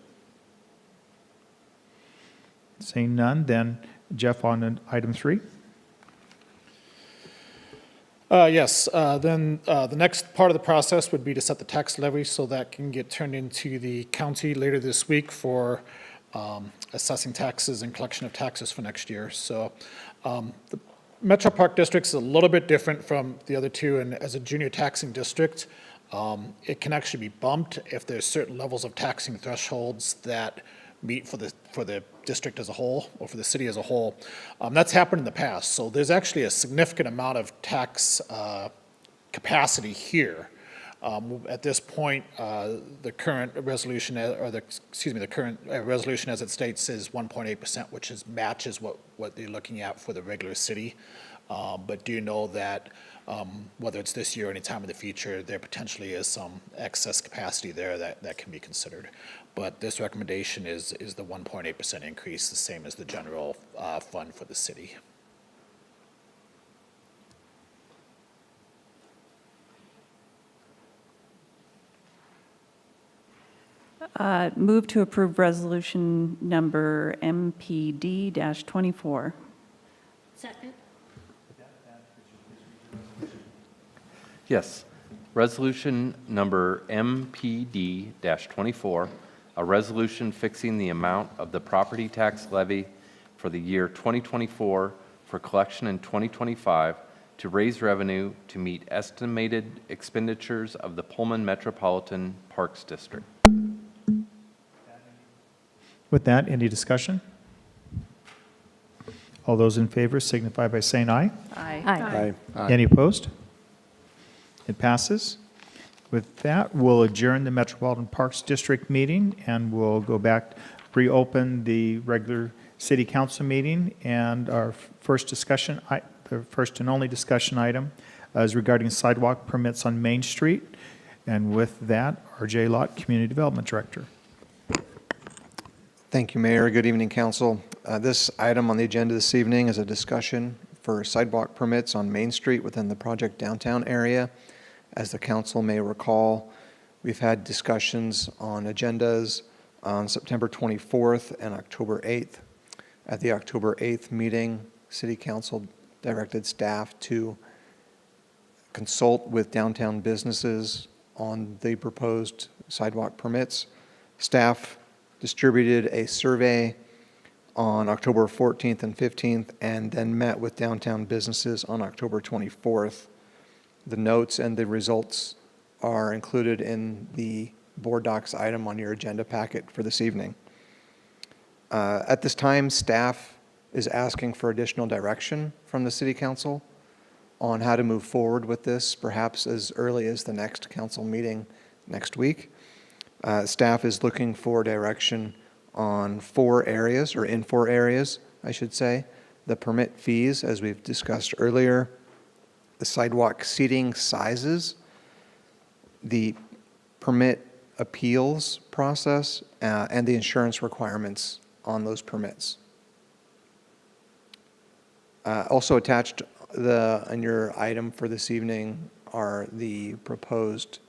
Seeing none, then Jeff, on item 3. Yes, then the next part of the process would be to set the tax levy, so that can get turned into the county later this week for assessing taxes and collection of taxes for next year. So the Metro Park District is a little bit different from the other two, and as a junior taxing district, it can actually be bumped if there's certain levels of taxing thresholds that meet for the district as a whole, or for the city as a whole. That's happened in the past. So there's actually a significant amount of tax capacity here. At this point, the current resolution, the current resolution as it states is 1.8%, which matches what they're looking at for the regular city. But do know that whether it's this year or any time in the future, there potentially is some excess capacity there that can be considered. But this recommendation is the 1.8% increase, the same as the general fund for the city. Move to approve resolution number MPD-24. Second. Yes. Resolution number MPD-24, a resolution fixing the amount of the property tax levy for the year 2024 for collection in 2025 to raise revenue to meet estimated expenditures of the Pullman Metropolitan Parks District. With that, any discussion? All those in favor signify by saying aye. Aye. Any opposed? It passes. With that, we'll adjourn the Metropolitan Parks District meeting, and we'll go back, reopen the regular city council meeting. And our first discussion, the first and only discussion item is regarding sidewalk permits on Main Street. And with that, R.J. Lott, Community Development Director. Thank you, Mayor. Good evening, Council. This item on the agenda this evening is a discussion for sidewalk permits on Main Street within the project downtown area. As the Council may recall, we've had discussions on agendas on September 24th and October 8th. At the October 8th meeting, City Council directed staff to consult with downtown businesses on the proposed sidewalk permits. Staff distributed a survey on October 14th and 15th, and then met with downtown businesses on October 24th. The notes and the results are included in the board docs item on your agenda packet for this evening. At this time, staff is asking for additional direction from the City Council on how to move forward with this, perhaps as early as the next council meeting next week. Staff is looking for direction on 4 areas, or in 4 areas, I should say. The permit fees, as we've discussed earlier, the sidewalk seating sizes, the permit appeals process, and the insurance requirements on those permits. Also attached in your item for this evening are the proposed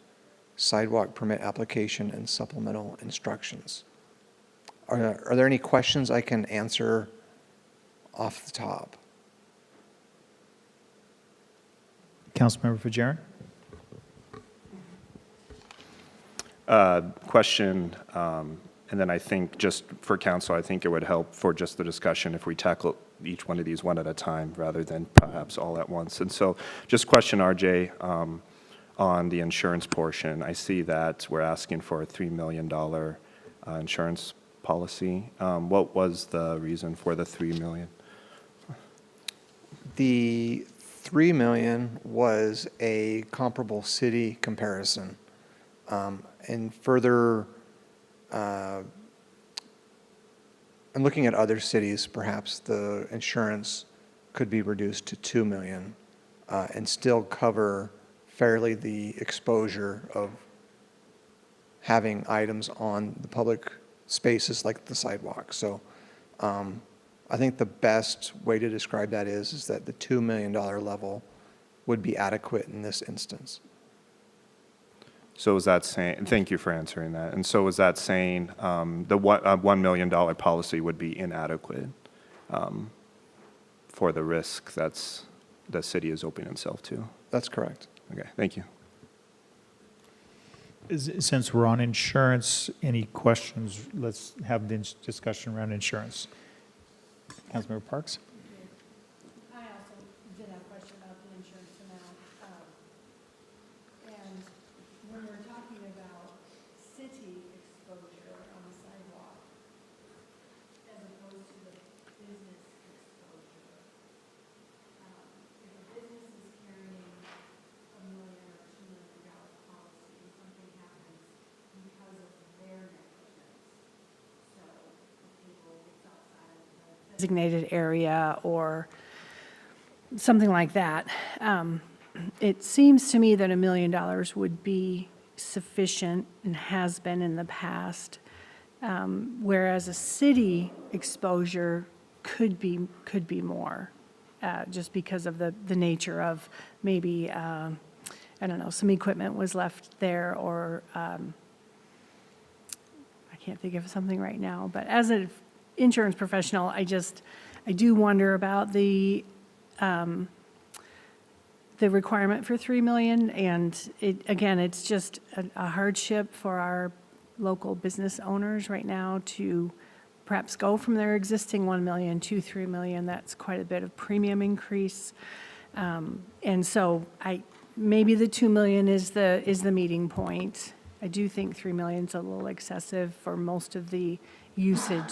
sidewalk permit application and supplemental instructions. Are there any questions I can answer off the top? Councilmember Fajarin? Question, and then I think just for council, I think it would help for just the discussion if we tackle each one of these one at a time rather than perhaps all at once. And so just question, RJ, on the insurance portion. I see that we're asking for a $3 million insurance policy. What was the reason for the $3 million? The $3 million was a comparable city comparison. And further, and looking at other cities, perhaps the insurance could be reduced to $2 million and still cover fairly the exposure of having items on the public spaces like the sidewalk. So I think the best way to describe that is that the $2 million level would be adequate in this instance. So is that saying, thank you for answering that. And so is that saying the $1 million policy would be inadequate for the risk that's the city is opening itself to? That's correct. Okay, thank you. Since we're on insurance, any questions? Let's have the discussion around insurance. Councilmember Parks? I also did have a question about the insurance amount. And when we're talking about city exposure on the sidewalk, as opposed to the business exposure, if a business is carrying $1 million or $2 million policy, and something happens because of their negligence, so the people gets outside of the designated area or something like that, it seems to me that $1 million would be sufficient and has been in the past, whereas a city exposure could be more, just because of the nature of maybe, I don't know, some equipment was left there, or I can't think of something right now. But as an insurance professional, I do wonder about the requirement for $3 million, and it's just a hardship for our local business owners right now to perhaps go from their existing $1 million to $3 million. That's quite a bit of premium increase, and so maybe the $2 million is the meeting point. I do think $3 million is a little excessive for most of the usage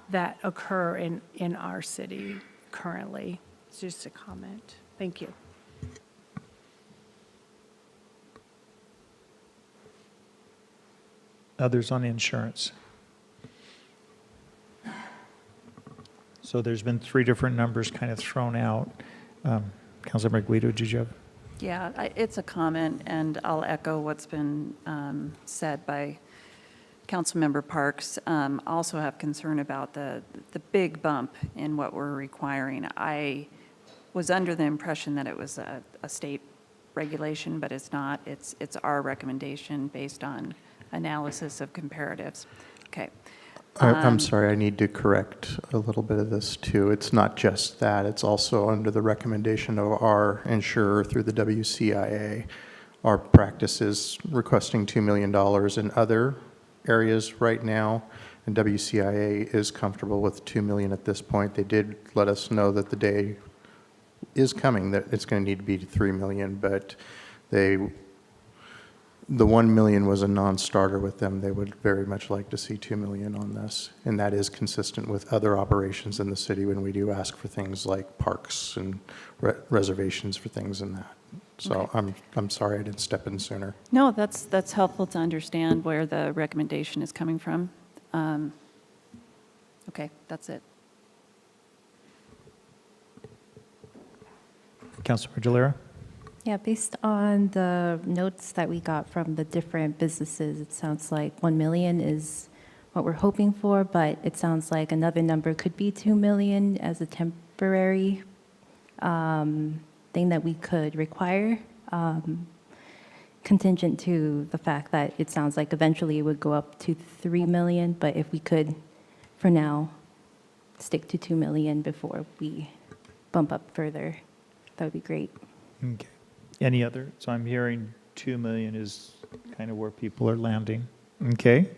that occur in our city currently. It's just a comment. Thank you. Others on insurance? So there's been 3 different numbers kind of thrown out. Councilmember Guido, did you have? Yeah, it's a comment, and I'll echo what's been said by Councilmember Parks. Also have concern about the big bump in what we're requiring. I was under the impression that it was a state regulation, but it's not. It's our recommendation based on analysis of comparatives. Okay. I'm sorry, I need to correct a little bit of this too. It's not just that, it's also under the recommendation of our insurer through the WCIA. Our practice is requesting $2 million in other areas right now, And WCIA is comfortable with 2 million at this point. They did let us know that the day is coming that it's going to need to be 3 million, but the 1 million was a non-starter with them. They would very much like to see 2 million on this, and that is consistent with other operations in the city when we do ask for things like parks and reservations for things in that. So Okay. I'm sorry I didn't step in sooner. No, that's helpful to understand where the recommendation is coming from. Okay, that's it. Councilmember Delera? Yeah, based on the notes that we got from the different businesses, it sounds like 1 million is what we're hoping for, but it sounds like another number could be 2 million as a temporary thing that we could require, contingent to the fact that it sounds like eventually it would go up to 3 million, but if we could, for now, stick to 2 million before we bump up further, that would be great. Okay. Any other? So I'm hearing 2 million is kind of where people are landing. Okay.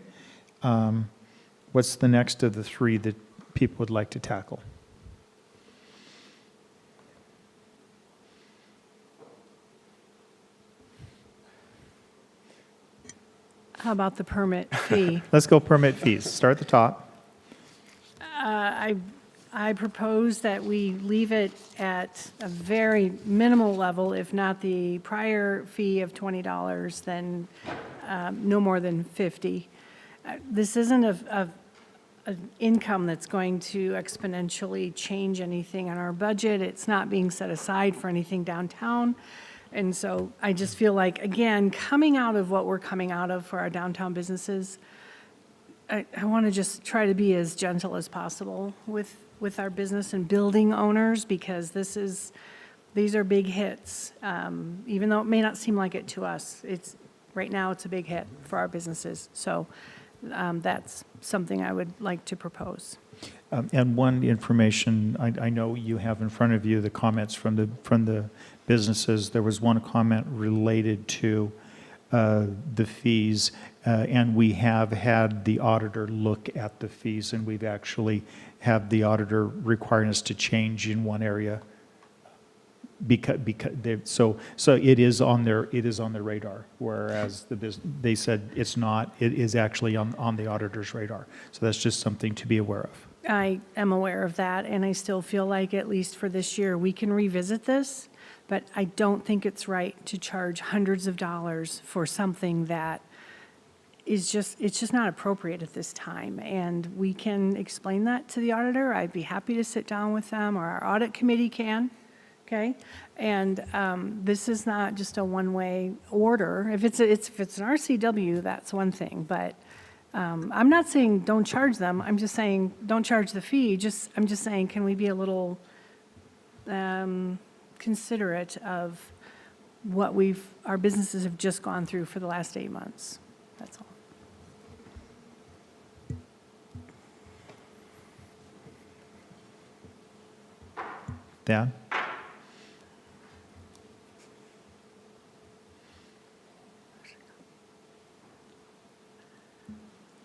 What's the next of the three that people would like to tackle? How about the permit fee? Let's go permit fees. Start at the top. I propose that we leave it at a very minimal level, if not the prior fee of $20, then no more than 50. This isn't an income that's going to exponentially change anything in our budget. It's not being set aside for anything downtown. And so I just feel like, again, coming out of what we're coming out of for our downtown businesses, I want to just try to be as gentle as possible with our business and building owners, because these are big hits. Even though it may not seem like it to us, right now it's a big hit for our businesses. So that's something I would like to propose. And one information, I know you have in front of you the comments from the businesses. There was one comment related to the fees, and we have had the auditor look at the fees, and we've actually had the auditor requiring us to change in one area because so it is on their radar, whereas they said it's not. It is actually on the auditor's radar. So that's just something to be aware of. I am aware of that, and I still feel like, at least for this year, we can revisit this, but I don't think it's right to charge hundreds of dollars for something that it's just not appropriate at this time. And we can explain that to the auditor. I'd be happy to sit down with them, or our audit committee can, okay? And this is not just a one-way order. If it's an RCW, that's one thing, but I'm not saying don't charge them. I'm just saying don't charge the fee. I'm just saying, can we be a little considerate of what our businesses have just gone through for the last 8 months? That's all. Dan?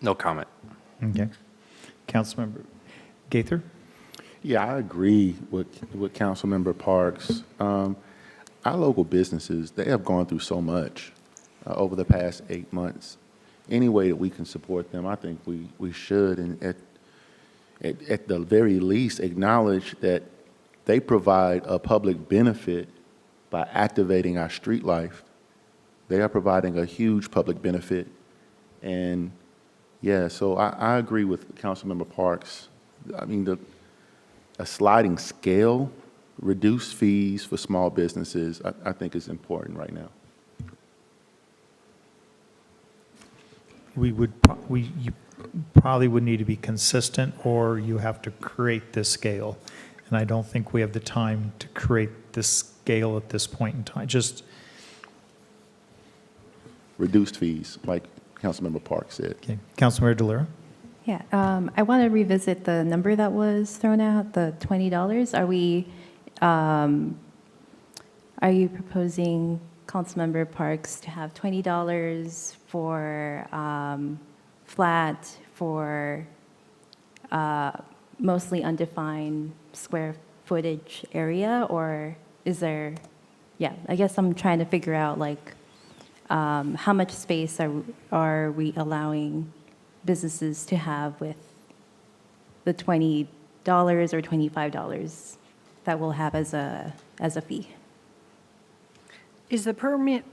No comment. Okay. Councilmember Gaither? Yeah, I agree with Councilmember Parks. Our local businesses, they have gone through so much over the past 8 months. Any way that we can support them, I think we should, and at the very least, acknowledge that they provide a public benefit by activating our street life. They are providing a huge public benefit. And yeah, so I agree with Councilmember Parks. I mean, a sliding scale, reduced fees for small businesses, I think is important right now. You probably would need to be consistent, or you have to create this scale. And I don't think we have the time to create this scale at this point in time. Just reduced fees, like Councilmember Parks said. Okay. Councilmember Delera? Yeah, I want to revisit the number that was thrown out, the $20. Are you proposing, Councilmember Parks, to have $20 for flat for mostly undefined square footage area, or is there, yeah, I guess I'm trying to figure out like how much space are we allowing businesses to have with the $20 or $25 that we'll have as a fee? Is the permit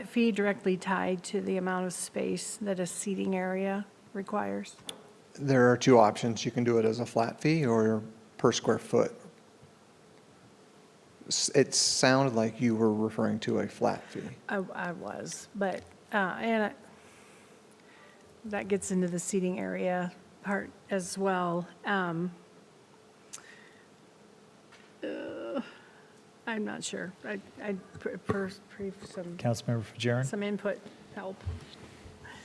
fee directly tied to the amount of space that a seating area requires? There are two options. You can do it as a flat fee or per square foot. It sounded like you were referring to a flat fee. I was, but, that gets into the seating area part as well. I'm not sure. I'd Councilmember Fajarin? some input help.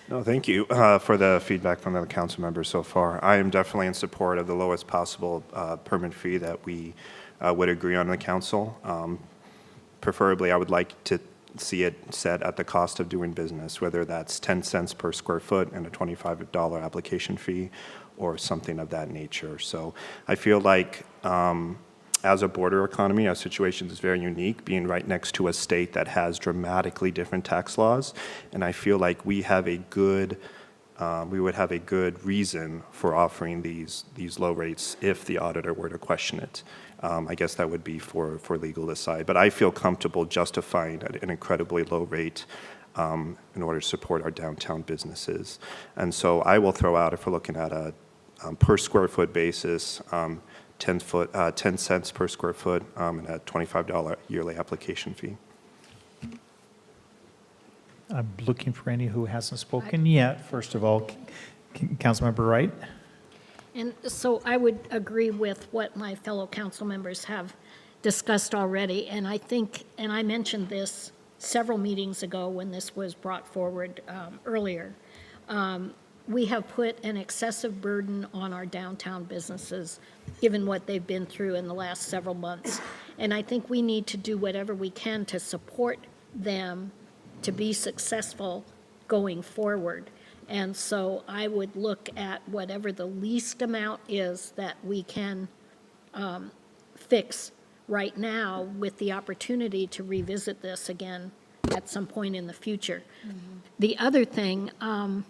No, thank you for the feedback from the council members so far. I am definitely in support of the lowest possible permit fee that we would agree on in the council. Preferably, I would like to see it set at the cost of doing business, whether that's 10 cents per square foot and a $25 application fee or something of that nature. So I feel like as a border economy, our situation is very unique, being right next to a state that has dramatically different tax laws. And I feel like we have a good, we would have a good reason for offering these low rates if the auditor were to question it. I guess that would be for legal to decide. But I feel comfortable justifying an incredibly low rate in order to support our downtown businesses. And so I will throw out, if we're looking at a per square foot basis, 10 cents per square foot and a $25 yearly application fee. I'm looking for any who hasn't spoken yet. First of all, Councilmember Wright? And so I would agree with what my fellow council members have discussed already, and I think, and I mentioned this several meetings ago when this was brought forward earlier, we have put an excessive burden on our downtown businesses, given what they've been through in the last several months. And I think we need to do whatever we can to support them to be successful going forward. And so I would look at whatever the least amount is that we can fix right now with the opportunity to revisit this again at some point in the future. The other thing, and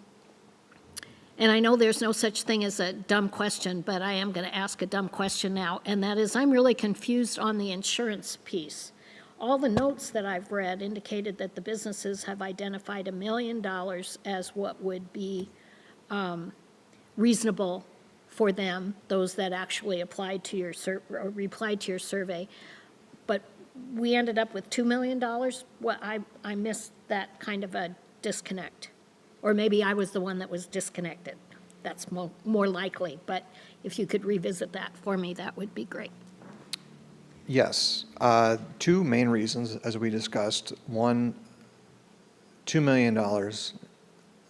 I know there's no such thing as a dumb question, but I am going to ask a dumb question now, and that is I'm really confused on the insurance piece. All the notes that I've read indicated that the businesses have identified $1 million as what would be reasonable for them, those that actually applied to your or replied to your survey. But we ended up with $2 million. What I missed that kind of a disconnect. Or maybe I was the one that was disconnected. That's more likely. But if you could revisit that for me, that would be great. Yes. Two main reasons, as we discussed. One, $2 million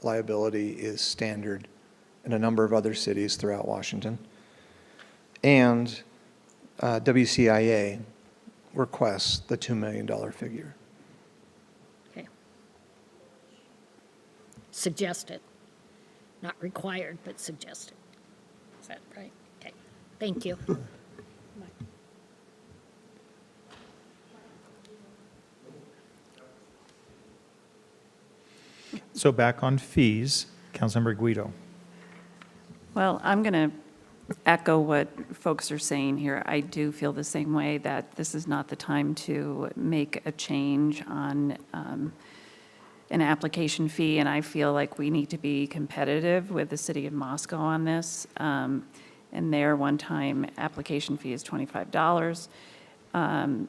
liability is standard in a number of other cities throughout Washington. And WCIA requests the $2 million figure. Okay. Suggested. Not required, but suggested. Is that right? Okay. Thank you. So back on fees, Councilmember Guido. Well, I'm going to echo what folks are saying here. I do feel the same way, that this is not the time to make a change on an application fee, and I feel like we need to be competitive with the city of Moscow on this. And their one-time application fee is $25.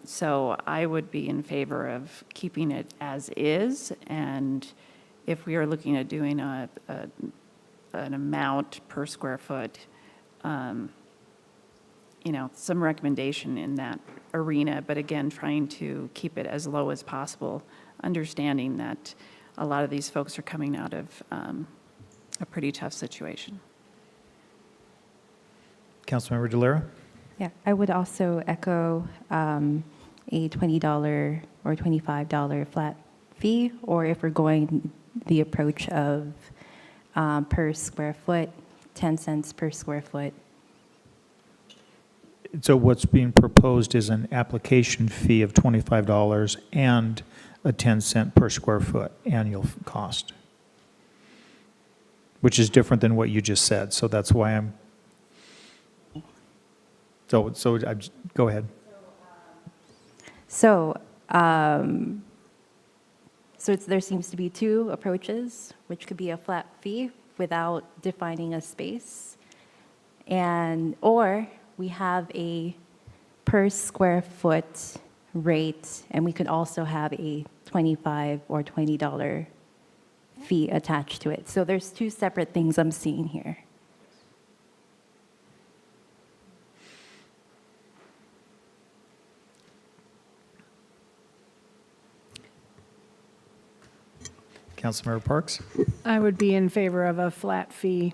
So I would be in favor of keeping it as is, and if we are looking at doing an amount per square foot, you know, some recommendation in that arena, but again, trying to keep it as low as possible, understanding that a lot of these folks are coming out of a pretty tough situation. Councilmember DeLera? Yeah, I would also echo a $20 or $25 flat fee, or if we're going the approach of per square foot, 10 cents per square foot, So what's being proposed is an application fee of $25 and a 10-cent per square foot annual cost, which is different than what you just said. So that's why I'm, go ahead. So, there seems to be two approaches, which could be a flat fee without defining a space, or we have a per square foot rate, and we could also have a $25 or $20 fee attached to it. So there's two separate things I'm seeing here. Councilmember Parks? I would be in favor of a flat fee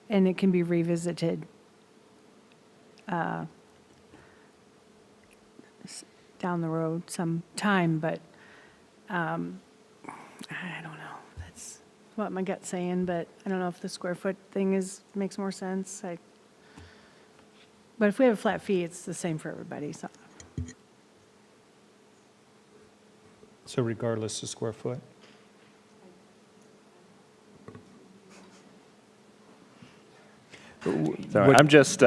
and it can be revisited down the road sometime, but I don't know. That's what my gut's saying, but I don't know if the square foot thing makes more sense. But if we have a flat fee, it's the same for everybody, so. So regardless of square foot? Sorry, I'm just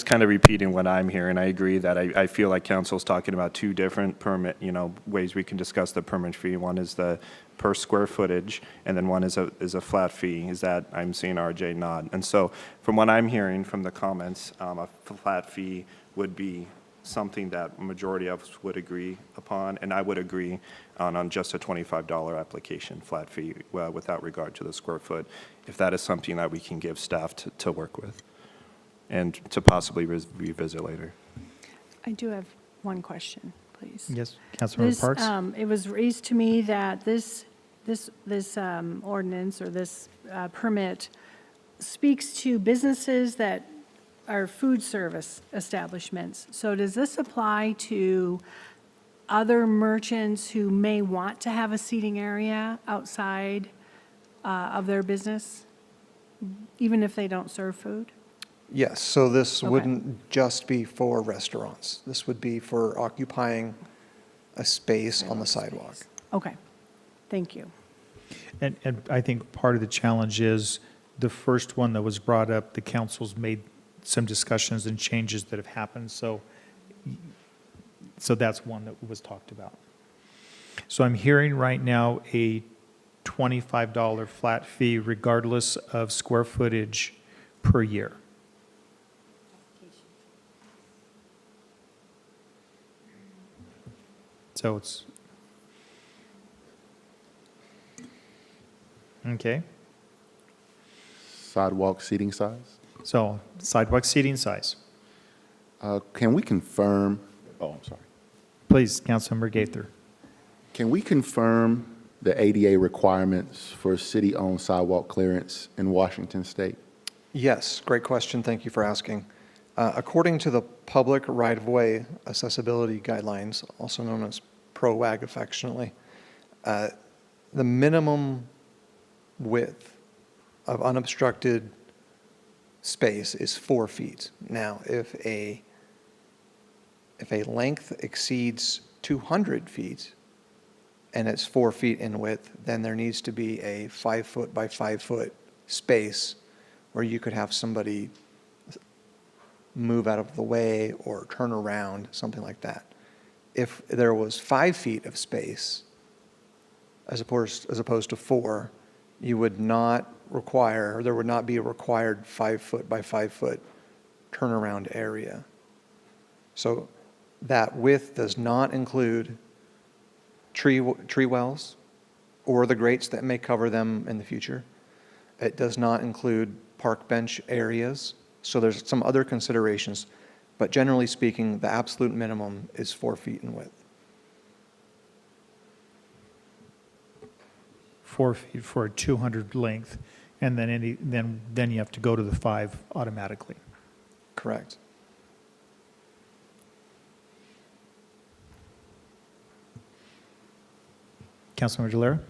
kind of repeating what I'm hearing. I agree that I feel like council's talking about two different permit, ways we can discuss the permit fee. One is the per square footage, and then one is a flat fee. Is that I'm seeing RJ nod. And so from what I'm hearing from the comments, a flat fee would be something that majority of us would agree upon, and I would agree on just a $25 application flat fee without regard to the square foot, if that is something that we can give staff to work with and to possibly revisit later. I do have one question, please. Yes, Councilmember Parks? It was raised to me that this ordinance or this permit speaks to businesses that are food service establishments. So does this apply to other merchants who may want to have a seating area outside of their business, even if they don't serve food? Yes, so this Okay. wouldn't just be for restaurants. This would be for occupying a space on the sidewalk. Okay, thank you. And I think part of the challenge is the first one that was brought up, the council's made some discussions and changes that have happened. So that's one that was talked about. So I'm hearing right now a $25 flat fee regardless of square footage per year. So it's, okay. Sidewalk seating size? So sidewalk seating size. Can we confirm, I'm sorry. Please, Councilmember Gaither. Can we confirm the ADA requirements for city-owned sidewalk clearance in Washington State? Yes, great question. Thank you for asking. According to the Public Right-of-Way Accessibility Guidelines, also known as PROWAG affectionately, the minimum width of unobstructed space is 4 feet. Now, if a length exceeds 200 feet and it's 4 feet in width, then there needs to be a 5 foot by 5 foot space where you could have somebody move out of the way or turn around, something like that. If there was 5 feet of space, as opposed to 4, you would not require, or there would not be a required 5 foot by 5 foot turnaround area. So that width does not include tree wells or the grates that may cover them in the future. It does not include park bench areas. So there's some other considerations, but generally speaking, the absolute minimum is 4 feet in width. 4 feet for a 200 length, and then then you have to go to the 5 automatically. Correct. Councilmember Delera?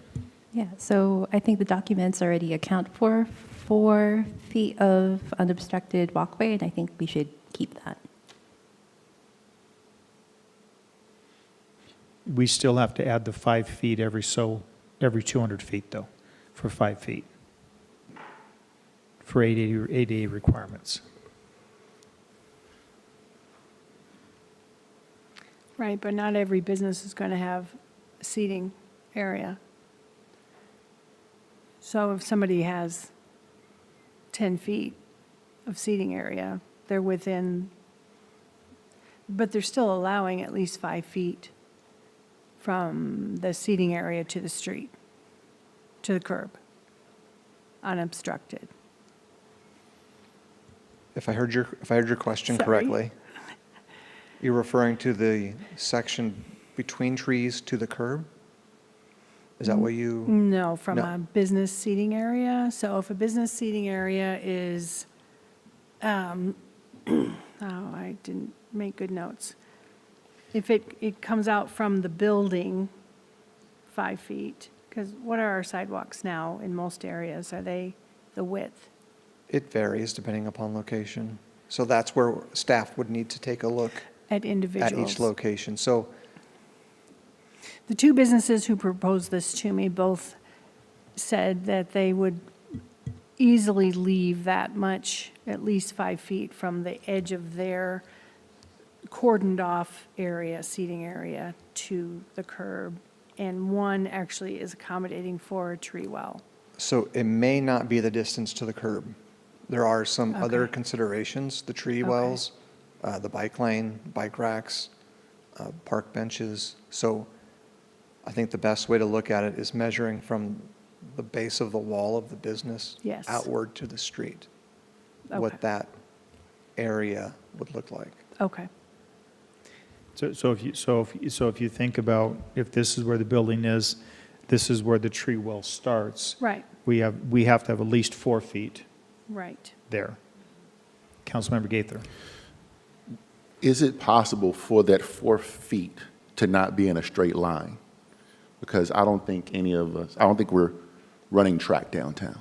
Yeah, so I think the documents already account for 4 feet feet of unobstructed walkway, and I think we should keep that. We still have to add the 5 feet every 200 feet, though, for 5 feet, for ADA requirements. Right, but not every business is going to have seating area. So if somebody has 10 feet of seating area, they're within, but they're still allowing at least 5 feet from the seating area to the street, to the curb, unobstructed. If I heard your question Sorry. correctly, you're referring to the section between trees to the curb? Is that what you? No, from No. a business seating area. So if a business seating area is, oh, I didn't make good notes. If it comes out from the building 5 feet, because what are our sidewalks now in most areas? Are they the width? It varies depending upon location. So that's where staff would need to take a look At individuals. at each location. So The two businesses who proposed this to me both said that they would easily leave that much, at least 5 feet from the edge of their cordoned off area, seating area, to the curb. And one actually is accommodating for a tree well. So it may not be the distance to the curb. There are some other Okay. considerations, the tree Okay. wells, the bike lane, bike racks, park benches. So I think the best way to look at it is measuring from the base of the wall of the business Yes. outward to the street, Okay. what that area would look like. Okay. So if you think about, if this is where the building is, this is where the tree well starts. Right. We have to have at least 4 feet Right. there. Councilmember Gaither. Is it possible for that 4 feet to not be in a straight line? Because I don't think we're running track downtown.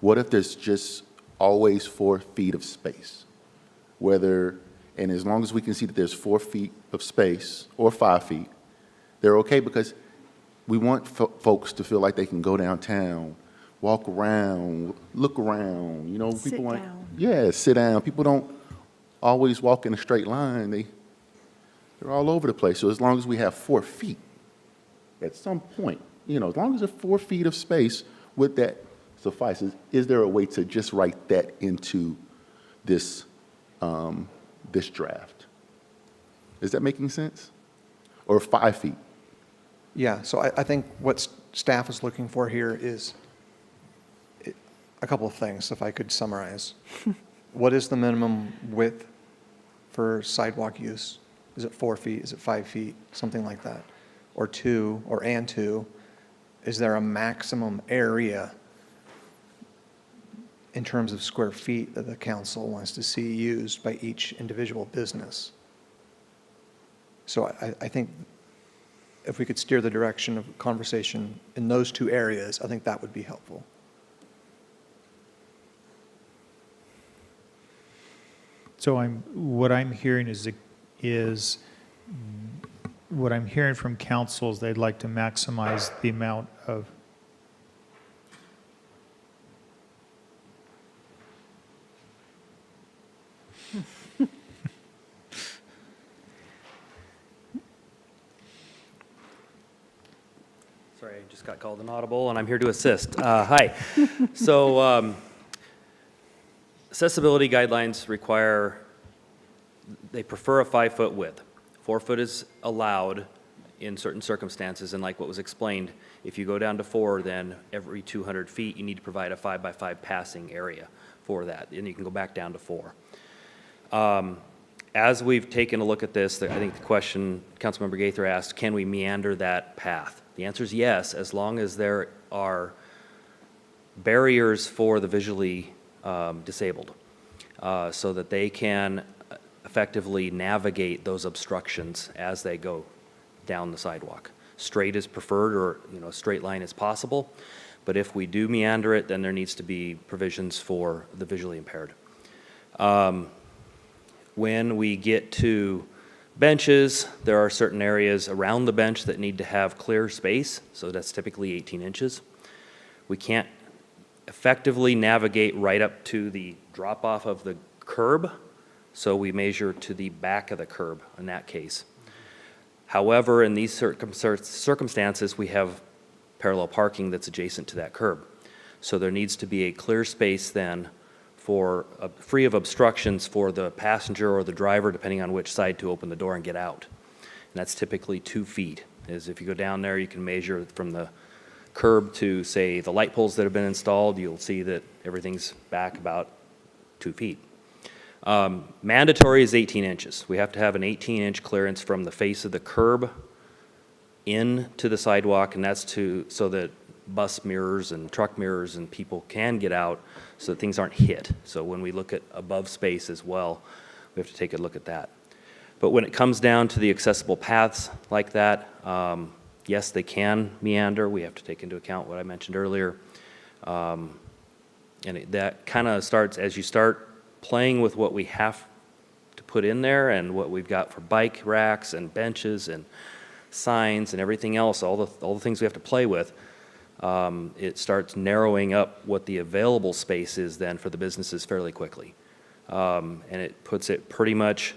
What if there's just always 4 feet of space? And as long as we can see that there's 4 feet of space or 5 feet, they're okay, because we want folks to feel like they can go downtown, walk around, look around, Sit people want, down. yeah, sit down. People don't always walk in a straight line. They're all over the place. So as long as we have 4 feet, at some point, as long as there's 4 feet of space, would that suffice? Is there a way to just write that into this this draft? Is that making sense? Or 5 feet? Yeah, so I think what staff is looking for here is a couple of things, if I could summarize. What is the minimum width for sidewalk use? Is it 4 feet? Is it 5 feet? Something like that. Or two, is there a maximum area in terms of square feet that the council wants to see used by each individual business? So I think if we could steer the direction of conversation in those two areas, I think that would be helpful. So what I'm hearing what I'm hearing from council is they'd like to maximize the amount of. Sorry, I just got called inaudible, and I'm here to assist. Hi. So, accessibility guidelines require, they prefer a 5-foot width. 4 foot is allowed in certain circumstances, and like what was explained, if you go down to 4, then every 200 feet, you need to provide a 5-by-5 passing area for that, and you can go back down to 4. As we've taken a look at this, I think the question Councilmember Gaither asked, can we meander that path? The answer is yes, as long as there are barriers for the visually disabled, so that they can effectively navigate those obstructions as they go down the sidewalk. Straight is preferred, or a straight line is possible, But if we do meander it, then there needs to be provisions for the visually impaired. When we get to benches, there are certain areas around the bench that need to have clear space, so that's typically 18 inches. We can't effectively navigate right up to the drop-off of the curb, so we measure to the back of the curb in that case. However, in these circumstances, we have parallel parking that's adjacent to that curb. So there needs to be a clear space then for, free of obstructions for the passenger or the driver, depending on which side to open the door and get out. And that's typically 2 feet. Is if you go down there, you can measure from the curb to, say, the light poles that have been installed, you'll see that everything's back about 2 feet. Mandatory is 18 inches. We have to have an 18-inch clearance from the face of the curb into the sidewalk, and that's so that bus mirrors and truck mirrors and people can get out so that things aren't hit. So when we look at above space as well, we have to take a look at that. But when it comes down to the accessible paths like that, yes, they can meander. We have to take into account what I mentioned earlier. That kind of starts as you start playing with what we have to put in there and what we've got for bike racks and benches and signs and everything else, all the things we have to play with. It starts narrowing up what the available space is then for the businesses fairly quickly. And it puts it pretty much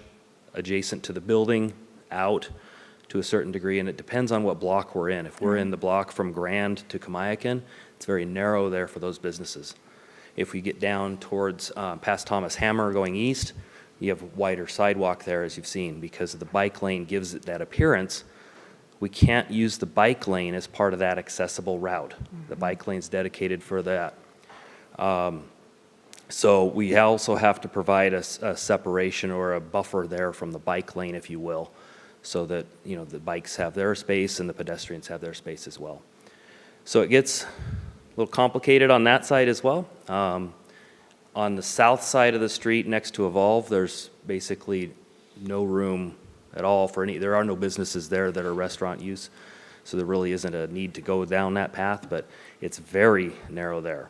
adjacent to the building, out to a certain degree, and it depends on what block we're in. If we're in the block from Grand to Kamiakin, it's very narrow there for those businesses. If we get down towards past Thomas Hammer going east, you have a wider sidewalk there, as you've seen, because the bike lane gives it that appearance. We can't use the bike lane as part of that accessible route. The bike lane's dedicated for that. So we also have to provide a separation or a buffer there from the bike lane, if you will, so that the bikes have their space and the pedestrians have their space as well. So it gets a little complicated on that side as well. On the south side of the street next to Evolve, there's basically no room at all for there are no businesses there that are restaurant use, so there really isn't a need to go down that path, but it's very narrow there.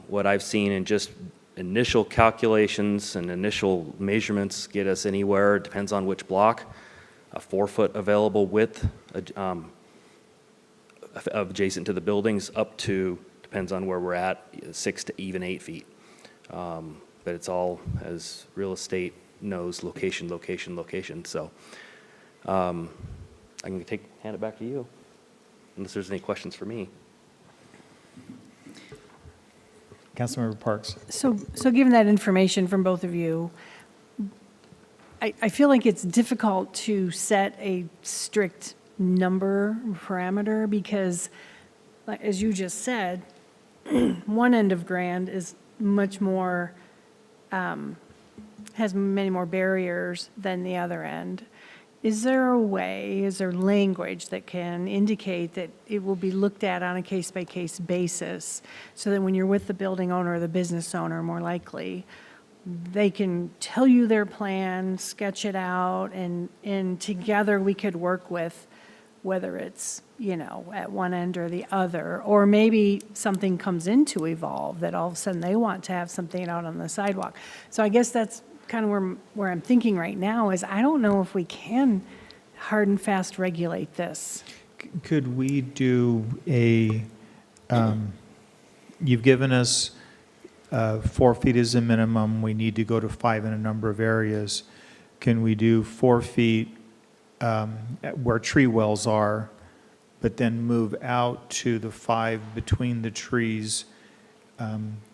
What I've seen in just initial calculations and initial measurements get us anywhere, it depends on which block, a 4-foot available width adjacent to the buildings up to, depends on where we're at, 6 to even 8 feet. But it's all, as real estate knows, location, location, location. So I can hand it back to you, unless there's any questions for me. Councilmember Parks. So given that information from both of you, I feel like it's difficult to set a strict number parameter because, like, as you just said, one end of Grand is much more, has many more barriers than the other end. Is there a way, is there language that can indicate that it will be looked at on a case-by-case basis so that when you're with the building owner or the business owner, more likely, they can tell you their plan, sketch it out, and together we could work with whether it's, at one end or the other, or maybe something comes into Evolve that all of a sudden they want to have something out on the sidewalk. So I guess that's kind of where I'm thinking right now is I don't know if we can hard and fast regulate this. Could we do you've given us 4 feet as a minimum, we need to go to 5 in a number of areas. Can we do 4 feet where tree wells are, but then move out to the 5 between the trees,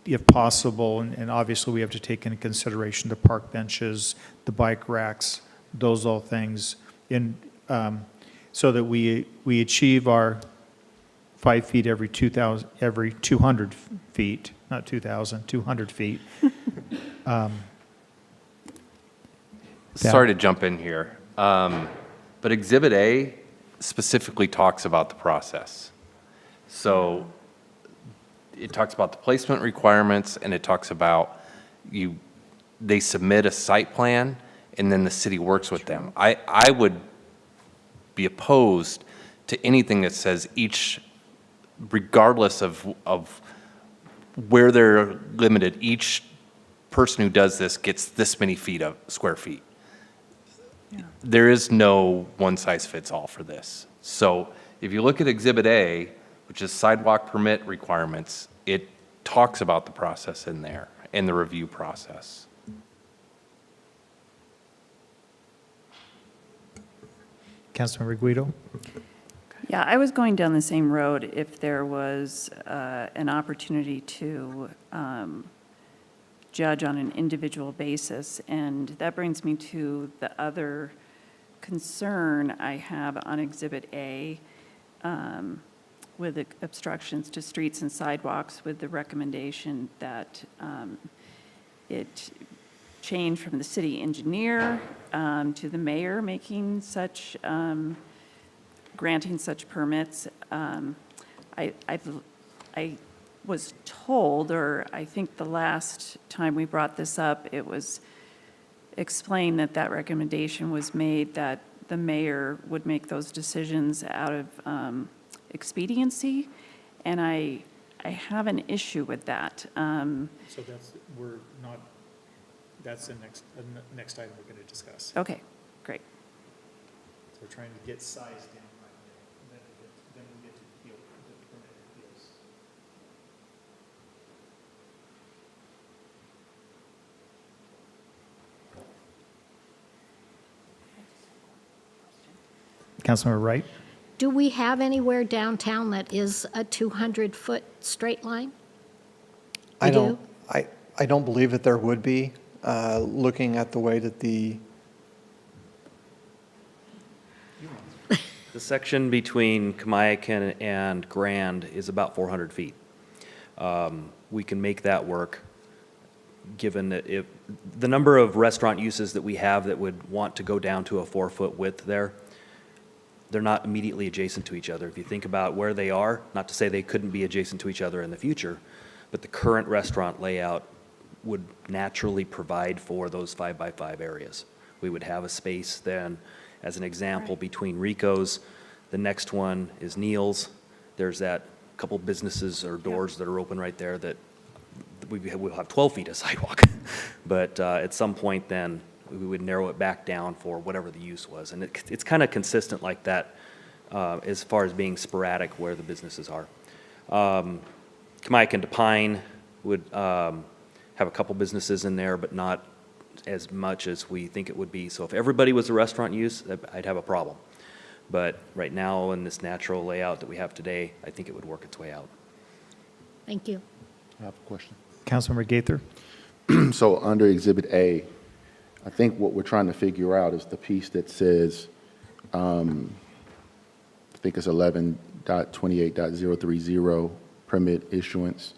if possible, and obviously we have to take into consideration the park benches, the bike racks, those all things, so that we achieve our 5 feet every 200 feet, not 2,000, 200 feet. Sorry to jump in here, but Exhibit A specifically talks about the process. So it talks about the placement requirements, and it talks about they submit a site plan, and then the city works with them. I would be opposed to anything that says each regardless of where they're limited, each person who does this gets this many square feet. There is no one-size-fits-all for this. So if you look at Exhibit A, which is sidewalk permit requirements, it talks about the process in there, in the review process. Councilmember Guido? Yeah, I was going down the same road if there was an opportunity to judge on an individual basis. And that brings me to the other concern I have on Exhibit A with the obstructions to streets and sidewalks, with the recommendation that it change from the city engineer to the mayor making such, granting such permits. I was told, or I think the last time we brought this up, it was explained that that recommendation was made that the mayor would make those decisions out of expediency, and I have an issue with that. So that's the next item we're going to discuss. Okay, great. So we're trying to get size down right there. Then we get to deal with the permit appeals. Councilmember Wright? Do we have anywhere downtown that is a 200-foot straight line? I We do? I don't believe that there would be, looking at the way that the section between Kamiakin and Grand is about 400 feet. We can make that work, given that if the number of restaurant uses that we have that would want to go down to a 4-foot width there, they're not immediately adjacent to each other. If you think about where they are, not to say they couldn't be adjacent to each other in the future, but the current restaurant layout would naturally provide for those 5x5 areas. We would have a space then, as an example, between Rico's. The next one is Neil's. There's that couple businesses or doors that are open right there that we'll have 12 feet of sidewalk. But at some point then, we would narrow it back down for whatever the use was. And it's kind of consistent like that as far as being sporadic where the businesses are. Kamiakin to Pine would have a couple businesses in there, but not as much as we think it would be. So if everybody was a restaurant use, I'd have a problem. But right now, in this natural layout that we have today, I think it would work its way out. Thank you. I have a question. Councilmember Gaither? So under Exhibit A, I think what we're trying to figure out is the piece that says, I think it's 11.28.030, permit issuance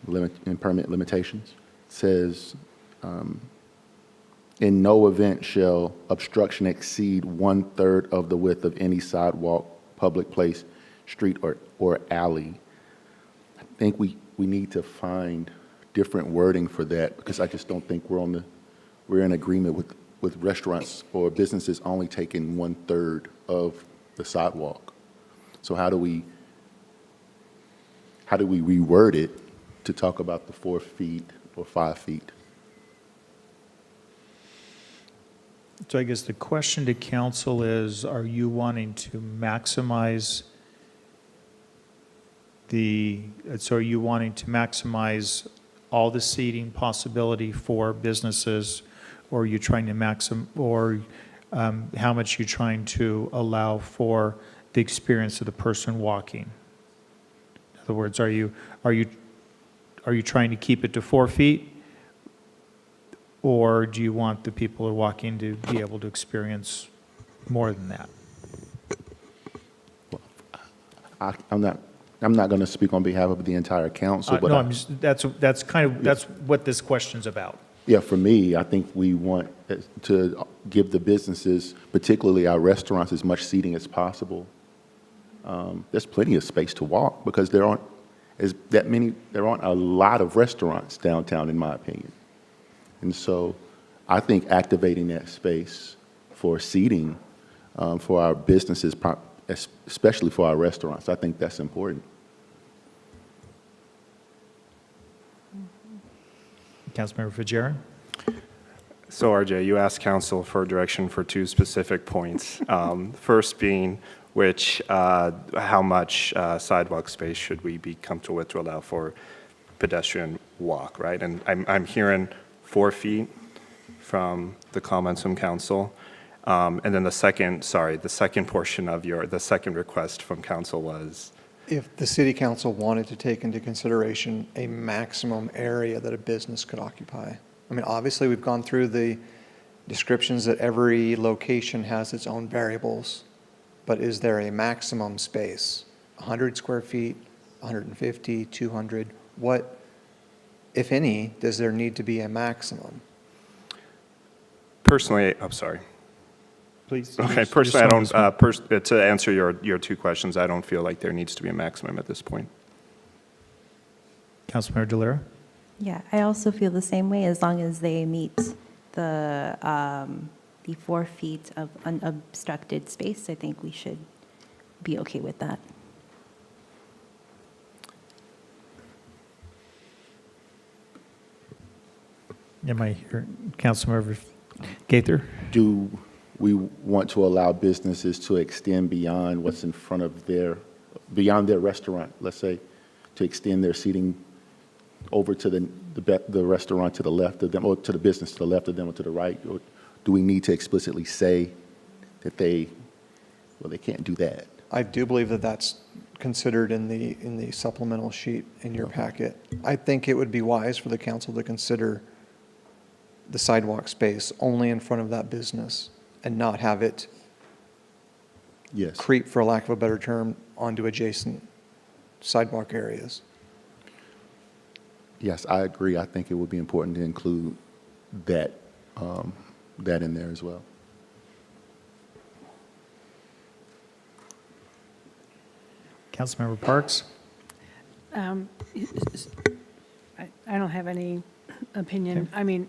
and permit limitations. It says, in no event shall obstruction exceed 1/3 of the width of any sidewalk, public place, street, or alley. I think we need to find different wording for that, because I just don't think we're in agreement with restaurants or businesses only taking 1/3 of the sidewalk. So how do we reword it to talk about the 4 feet or 5 feet? So I guess the question to council is, are you wanting to maximize all the seating possibility for businesses, or are you trying to how much you're trying to allow for the experience of the person walking? In other words, are you trying to keep it to 4 feet? Or do you want the people who are walking to be able to experience more than that? I'm not going to speak on behalf of the entire council, but No, that's what this question's about. yeah, for me, I think we want to give the businesses, particularly our restaurants, as much seating as possible. There's plenty of space to walk, because there aren't a lot of restaurants downtown, in my opinion. And so I think activating that space for seating for our businesses, especially for our restaurants, I think that's important. Councilmember Fajardo? So RJ, you asked council for direction for two specific points. First being how much sidewalk space should we be comfortable with to allow for pedestrian walk, right? And I'm hearing 4 feet from the comments from council. And then the second portion of the second request from council was? If the city council wanted to take into consideration a maximum area that a business could occupy. I mean, obviously, we've gone through the descriptions that every location has its own variables, but is there a maximum space? 100 square feet, 150, 200? What, if any, does there need to be a maximum? Personally, I'm sorry. Please. Okay, personally, I don't, to answer your two questions, I don't feel like there needs to be a maximum at this point. Councilmember Delera? Yeah, I also feel the same way, as long as they meet the 4 feet of unobstructed space. I think we should be okay with that. Am I here? Councilmember Gaither? Do we want to allow businesses to extend beyond what's in front of beyond their restaurant, let's say, to extend their seating over to the restaurant to the left of them, or to the business to the left of them or to the right? Or do we need to explicitly say that they can't do that? I do believe that that's considered in the supplemental sheet in your packet. I think it would be wise for the council to consider the sidewalk space only in front of that business and not have it creep, for lack of a better term, onto adjacent sidewalk areas. Yes, I agree. I think it would be important to include that in there as well. Councilmember Parks? I don't have any opinion. I mean,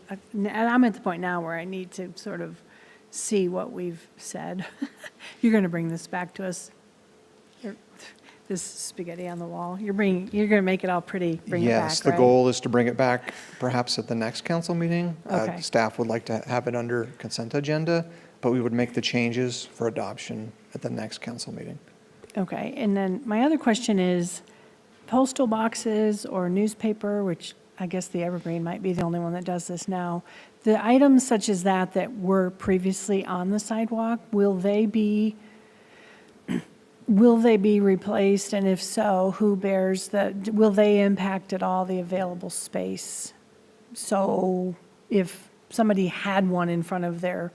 I'm at the point now where I need to sort of see what we've said. You're going to bring this back to us, this spaghetti on the wall. You're going to make it all pretty, bring it back, Yes, the right? goal is to bring it back perhaps at the next council meeting. Okay. Staff would like to have it under consent agenda, but we would make the changes for adoption at the next council meeting. Okay, and then my other question is postal boxes or newspaper, which I guess the Evergreen might be the only one that does this now. The items such as that were previously on the sidewalk, will they be replaced? And if so, who bears will they impact at all the available space? So if somebody had one in front of their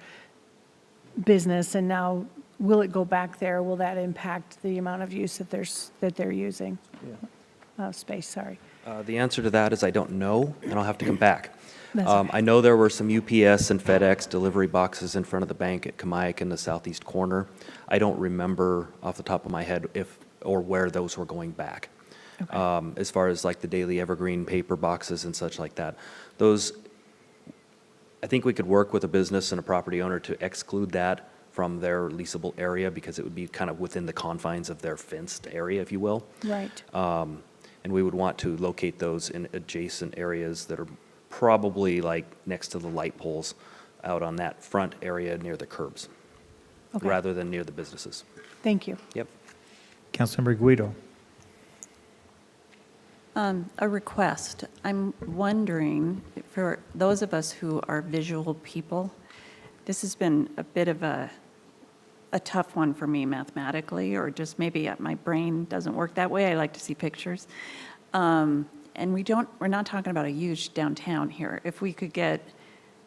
business and now will it go back there? Will that impact the amount of use that they're using? Space, sorry. The answer to that is I don't know, and I'll have to come back. That's okay. I know there were some UPS and FedEx delivery boxes in front of the bank at Kamaic in the southeast corner. I don't remember off the top of my head if or where those were going back. Okay. As far as like the daily Evergreen paper boxes and such like that, those, I think we could work with a business and a property owner to exclude that from their leasable area because it would be kind of within the confines of their fenced area, if you will. Right. And we would want to locate those in adjacent areas that are probably like next to the light poles out on that front area near the curbs, Okay. rather than near the businesses. Thank you. Yep. Councilmember Guido? A request. I'm wondering, for those of us who are visual people, this has been a bit of a tough one for me mathematically, or just maybe my brain doesn't work that way. I like to see pictures. And we're not talking about a huge downtown here. If we could get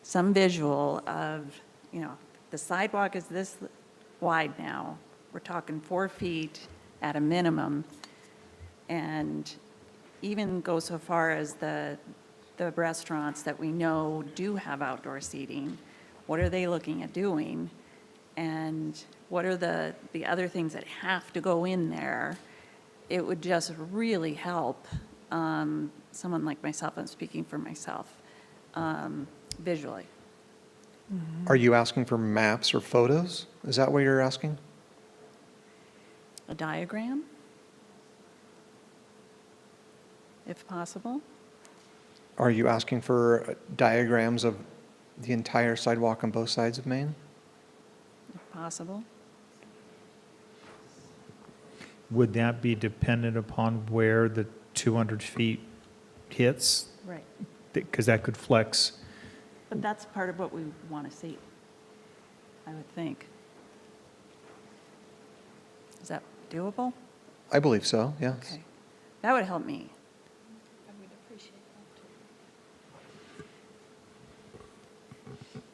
some visual of, the sidewalk is this wide now. We're talking 4 feet at a minimum. And even go so far as the restaurants that we know do have outdoor seating. What are they looking at doing? And what are the other things that have to go in there? It would just really help someone like myself, I'm speaking for myself, visually. Are you asking for maps or photos? Is that what you're asking? A diagram, if possible. Are you asking for diagrams of the entire sidewalk on both sides of Main? If possible. Would that be dependent upon where the 200 feet hits? Right. Because that could flex. But that's part of what we want to see, I would think. Is that doable? I believe so, yes. Okay. That would help me.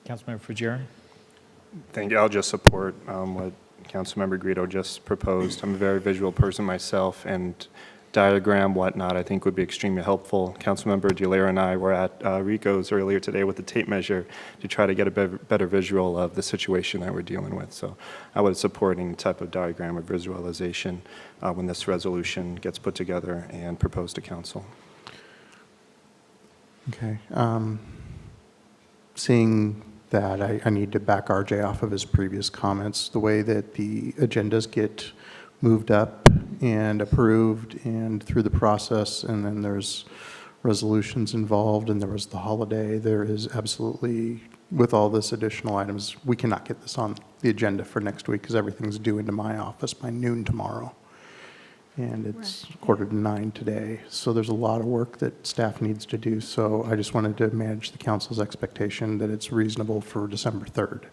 Councilmember Fajarin? Thank you. I'll just support what Councilmember Guido just proposed. I'm a very visual person myself, and diagram, whatnot, I think would be extremely helpful. Councilmember Delaire and I were at Rico's earlier today with the tape measure to try to get a better visual of the situation that we're dealing with. So I would support any type of diagram or visualization when this resolution gets put together and proposed to council. Okay. Seeing that, I need to back RJ off of his previous comments. The way that the agendas get moved up and approved and through the process, and then there's resolutions involved, and there was the holiday, there is absolutely, with all this additional items, we cannot get this on the agenda for next week because everything's due into my office by noon tomorrow. And it's 8:45 today. So there's a lot of work that staff needs to do. So I just wanted to manage the council's expectation that it's reasonable for December 3rd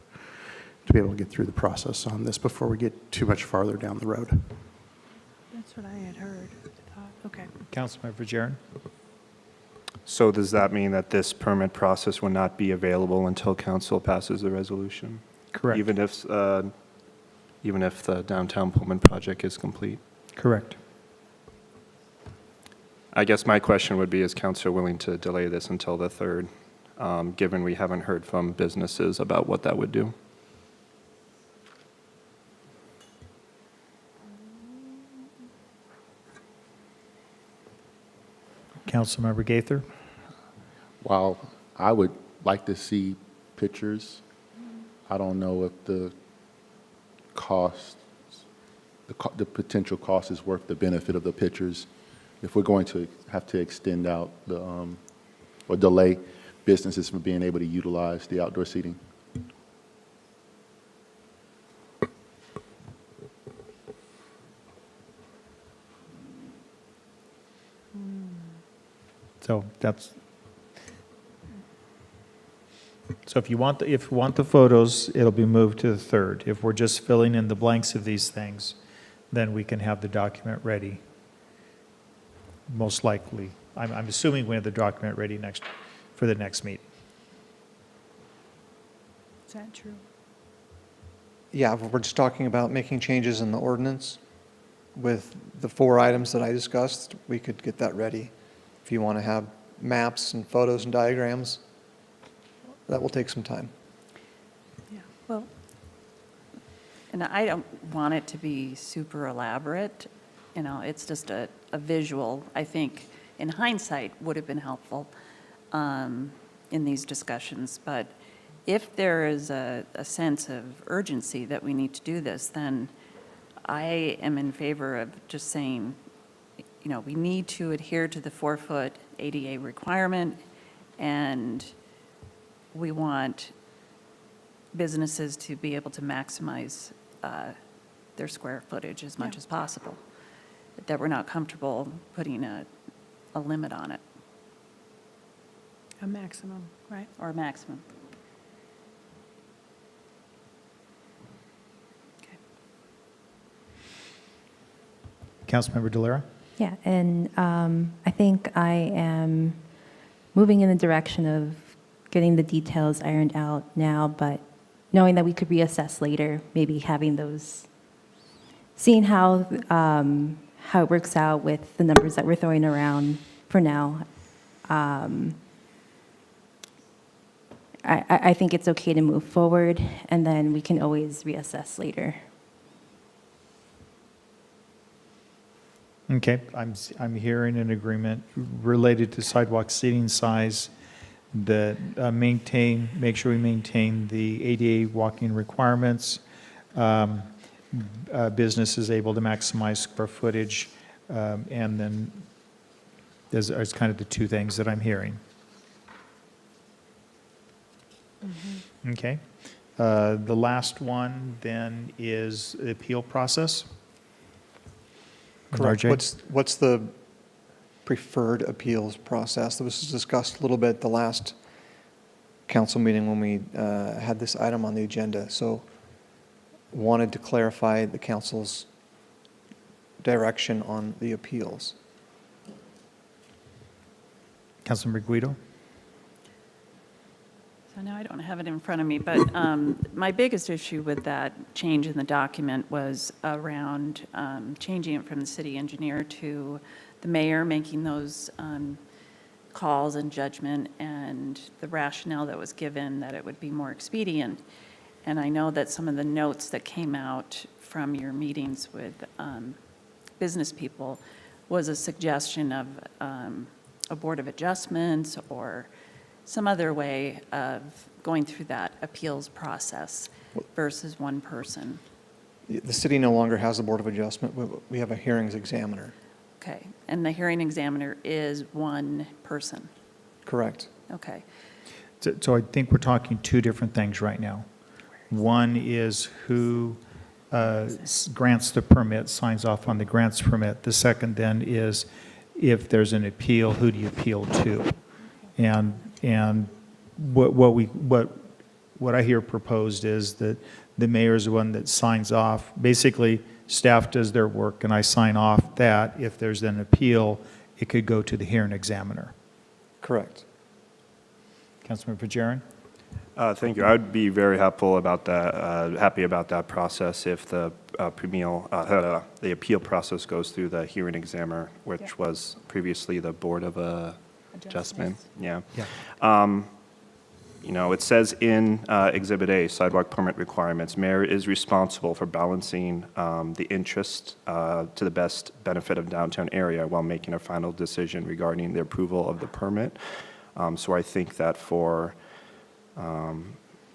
to be able to get through the process on this before we get too much farther down the road. That's what I had heard. Okay. Councilmember Fajarin? So does that mean that this permit process will not be available until council passes the resolution? Correct. Even if the downtown Pullman project is complete? Correct. I guess my question would be, is council willing to delay this until the 3rd, given we haven't heard from businesses about what that would do? Councilmember Gaither? While I would like to see pictures, I don't know if the cost, the potential cost is worth the benefit of the pictures. If we're going to have to extend out the, or delay businesses from being able to utilize the outdoor seating. So if you want the photos, it'll be moved to the 3rd. If we're just filling in the blanks of these things, then we can have the document ready. Most likely. I'm assuming we have the document ready for the next meeting. Is that true? Yeah, we're just talking about making changes in the ordinance. With the 4 items that I discussed, we could get that ready. If you want to have maps and photos and diagrams, that will take some time. Yeah. Well, and I don't want it to be super elaborate. You know, it's just a visual, I think, in hindsight, would have been helpful in these discussions. But if there is a sense of urgency that we need to do this, then I am in favor of just saying, you know, we need to adhere to the 4-foot ADA requirement, and we want businesses to be able to maximize their square footage as much as possible. That we're not comfortable putting a limit on it. A maximum, right? Or a maximum. Councilmember Delera? Yeah, and I think I am moving in the direction of getting the details ironed out now, but knowing that we could reassess later, maybe having those, seeing how it works out with the numbers that we're throwing around for now. I think it's okay to move forward, and then we can always reassess later. Okay, I'm hearing an agreement related to sidewalk seating size that make sure we maintain the ADA walking requirements. Business is able to maximize square footage, and then there's kind of the 2 things that I'm hearing. Okay. The last one then is the appeal process. Correct. RJ? What's the preferred appeals process? This was discussed a little bit at the last council meeting when we had this item on the agenda. So wanted to clarify the council's direction on the appeals. Councilmember Guido? So now I don't have it in front of me, but my biggest issue with that change in the document was around changing it from the city engineer to the mayor, making those calls and judgment, and the rationale that was given that it would be more expedient. And I know that some of the notes that came out from your meetings with business people was a suggestion of a board of adjustments or some other way of going through that appeals process versus one person. The city no longer has a board of adjustment. We have a hearings examiner. Okay, and the hearing examiner is one person? Correct. Okay. So I think we're talking two different things right now. One is who grants the permit, signs off on the grants permit. The second then is if there's an appeal, who do you appeal to? And what I hear proposed is that the mayor is the one that signs off. Basically, staff does their work, and I sign off that. If there's an appeal, it could go to the hearing examiner. Correct. Councilmember Pajeron? Thank you. I would be very happy about that process if the the appeal process goes through the hearing examiner, which was previously the Board of Adjustment. Yeah. You know, it says in Exhibit A, sidewalk permit requirements, mayor is responsible for balancing the interest to the best benefit of downtown area while making a final decision regarding the approval of the permit. So I think that for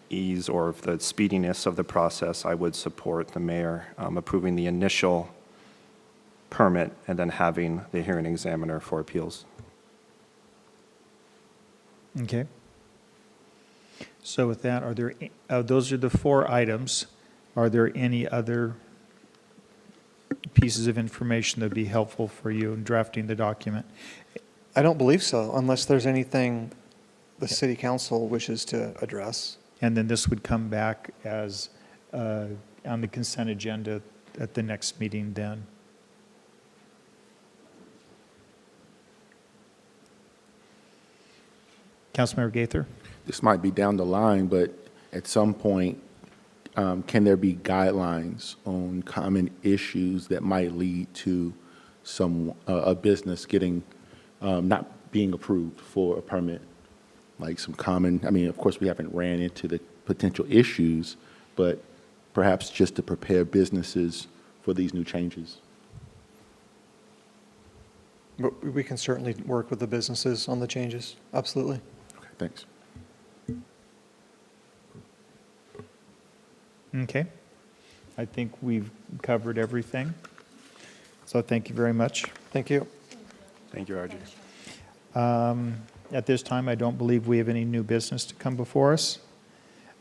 ease or the speediness of the process, I would support the mayor approving the initial permit and then having the hearing examiner for appeals. Okay. So with that, are there, those are the 4 items. Are there any other pieces of information that would be helpful for you in drafting the document? I don't believe so, unless there's anything the city council wishes to address. And then this would come back as on the consent agenda at the next meeting then. Councilmember Gaither? This might be down the line, but at some point, can there be guidelines on common issues that might lead to a business getting, not being approved for a permit? Like some common, I mean, of course, we haven't ran into the potential issues, but perhaps just to prepare businesses for these new changes. But we can certainly work with the businesses on the changes. Absolutely. Okay, thanks. Okay. I think we've covered everything. So thank you very much. Thank you. Thank you, RJ. At this time, I don't believe we have any new business to come before us.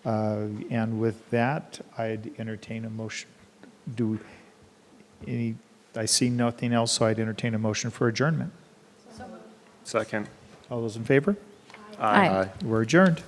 And with that, I'd entertain a motion. I see nothing else, so I'd entertain a motion for adjournment. Second. All those in favor? Aye. We're adjourned.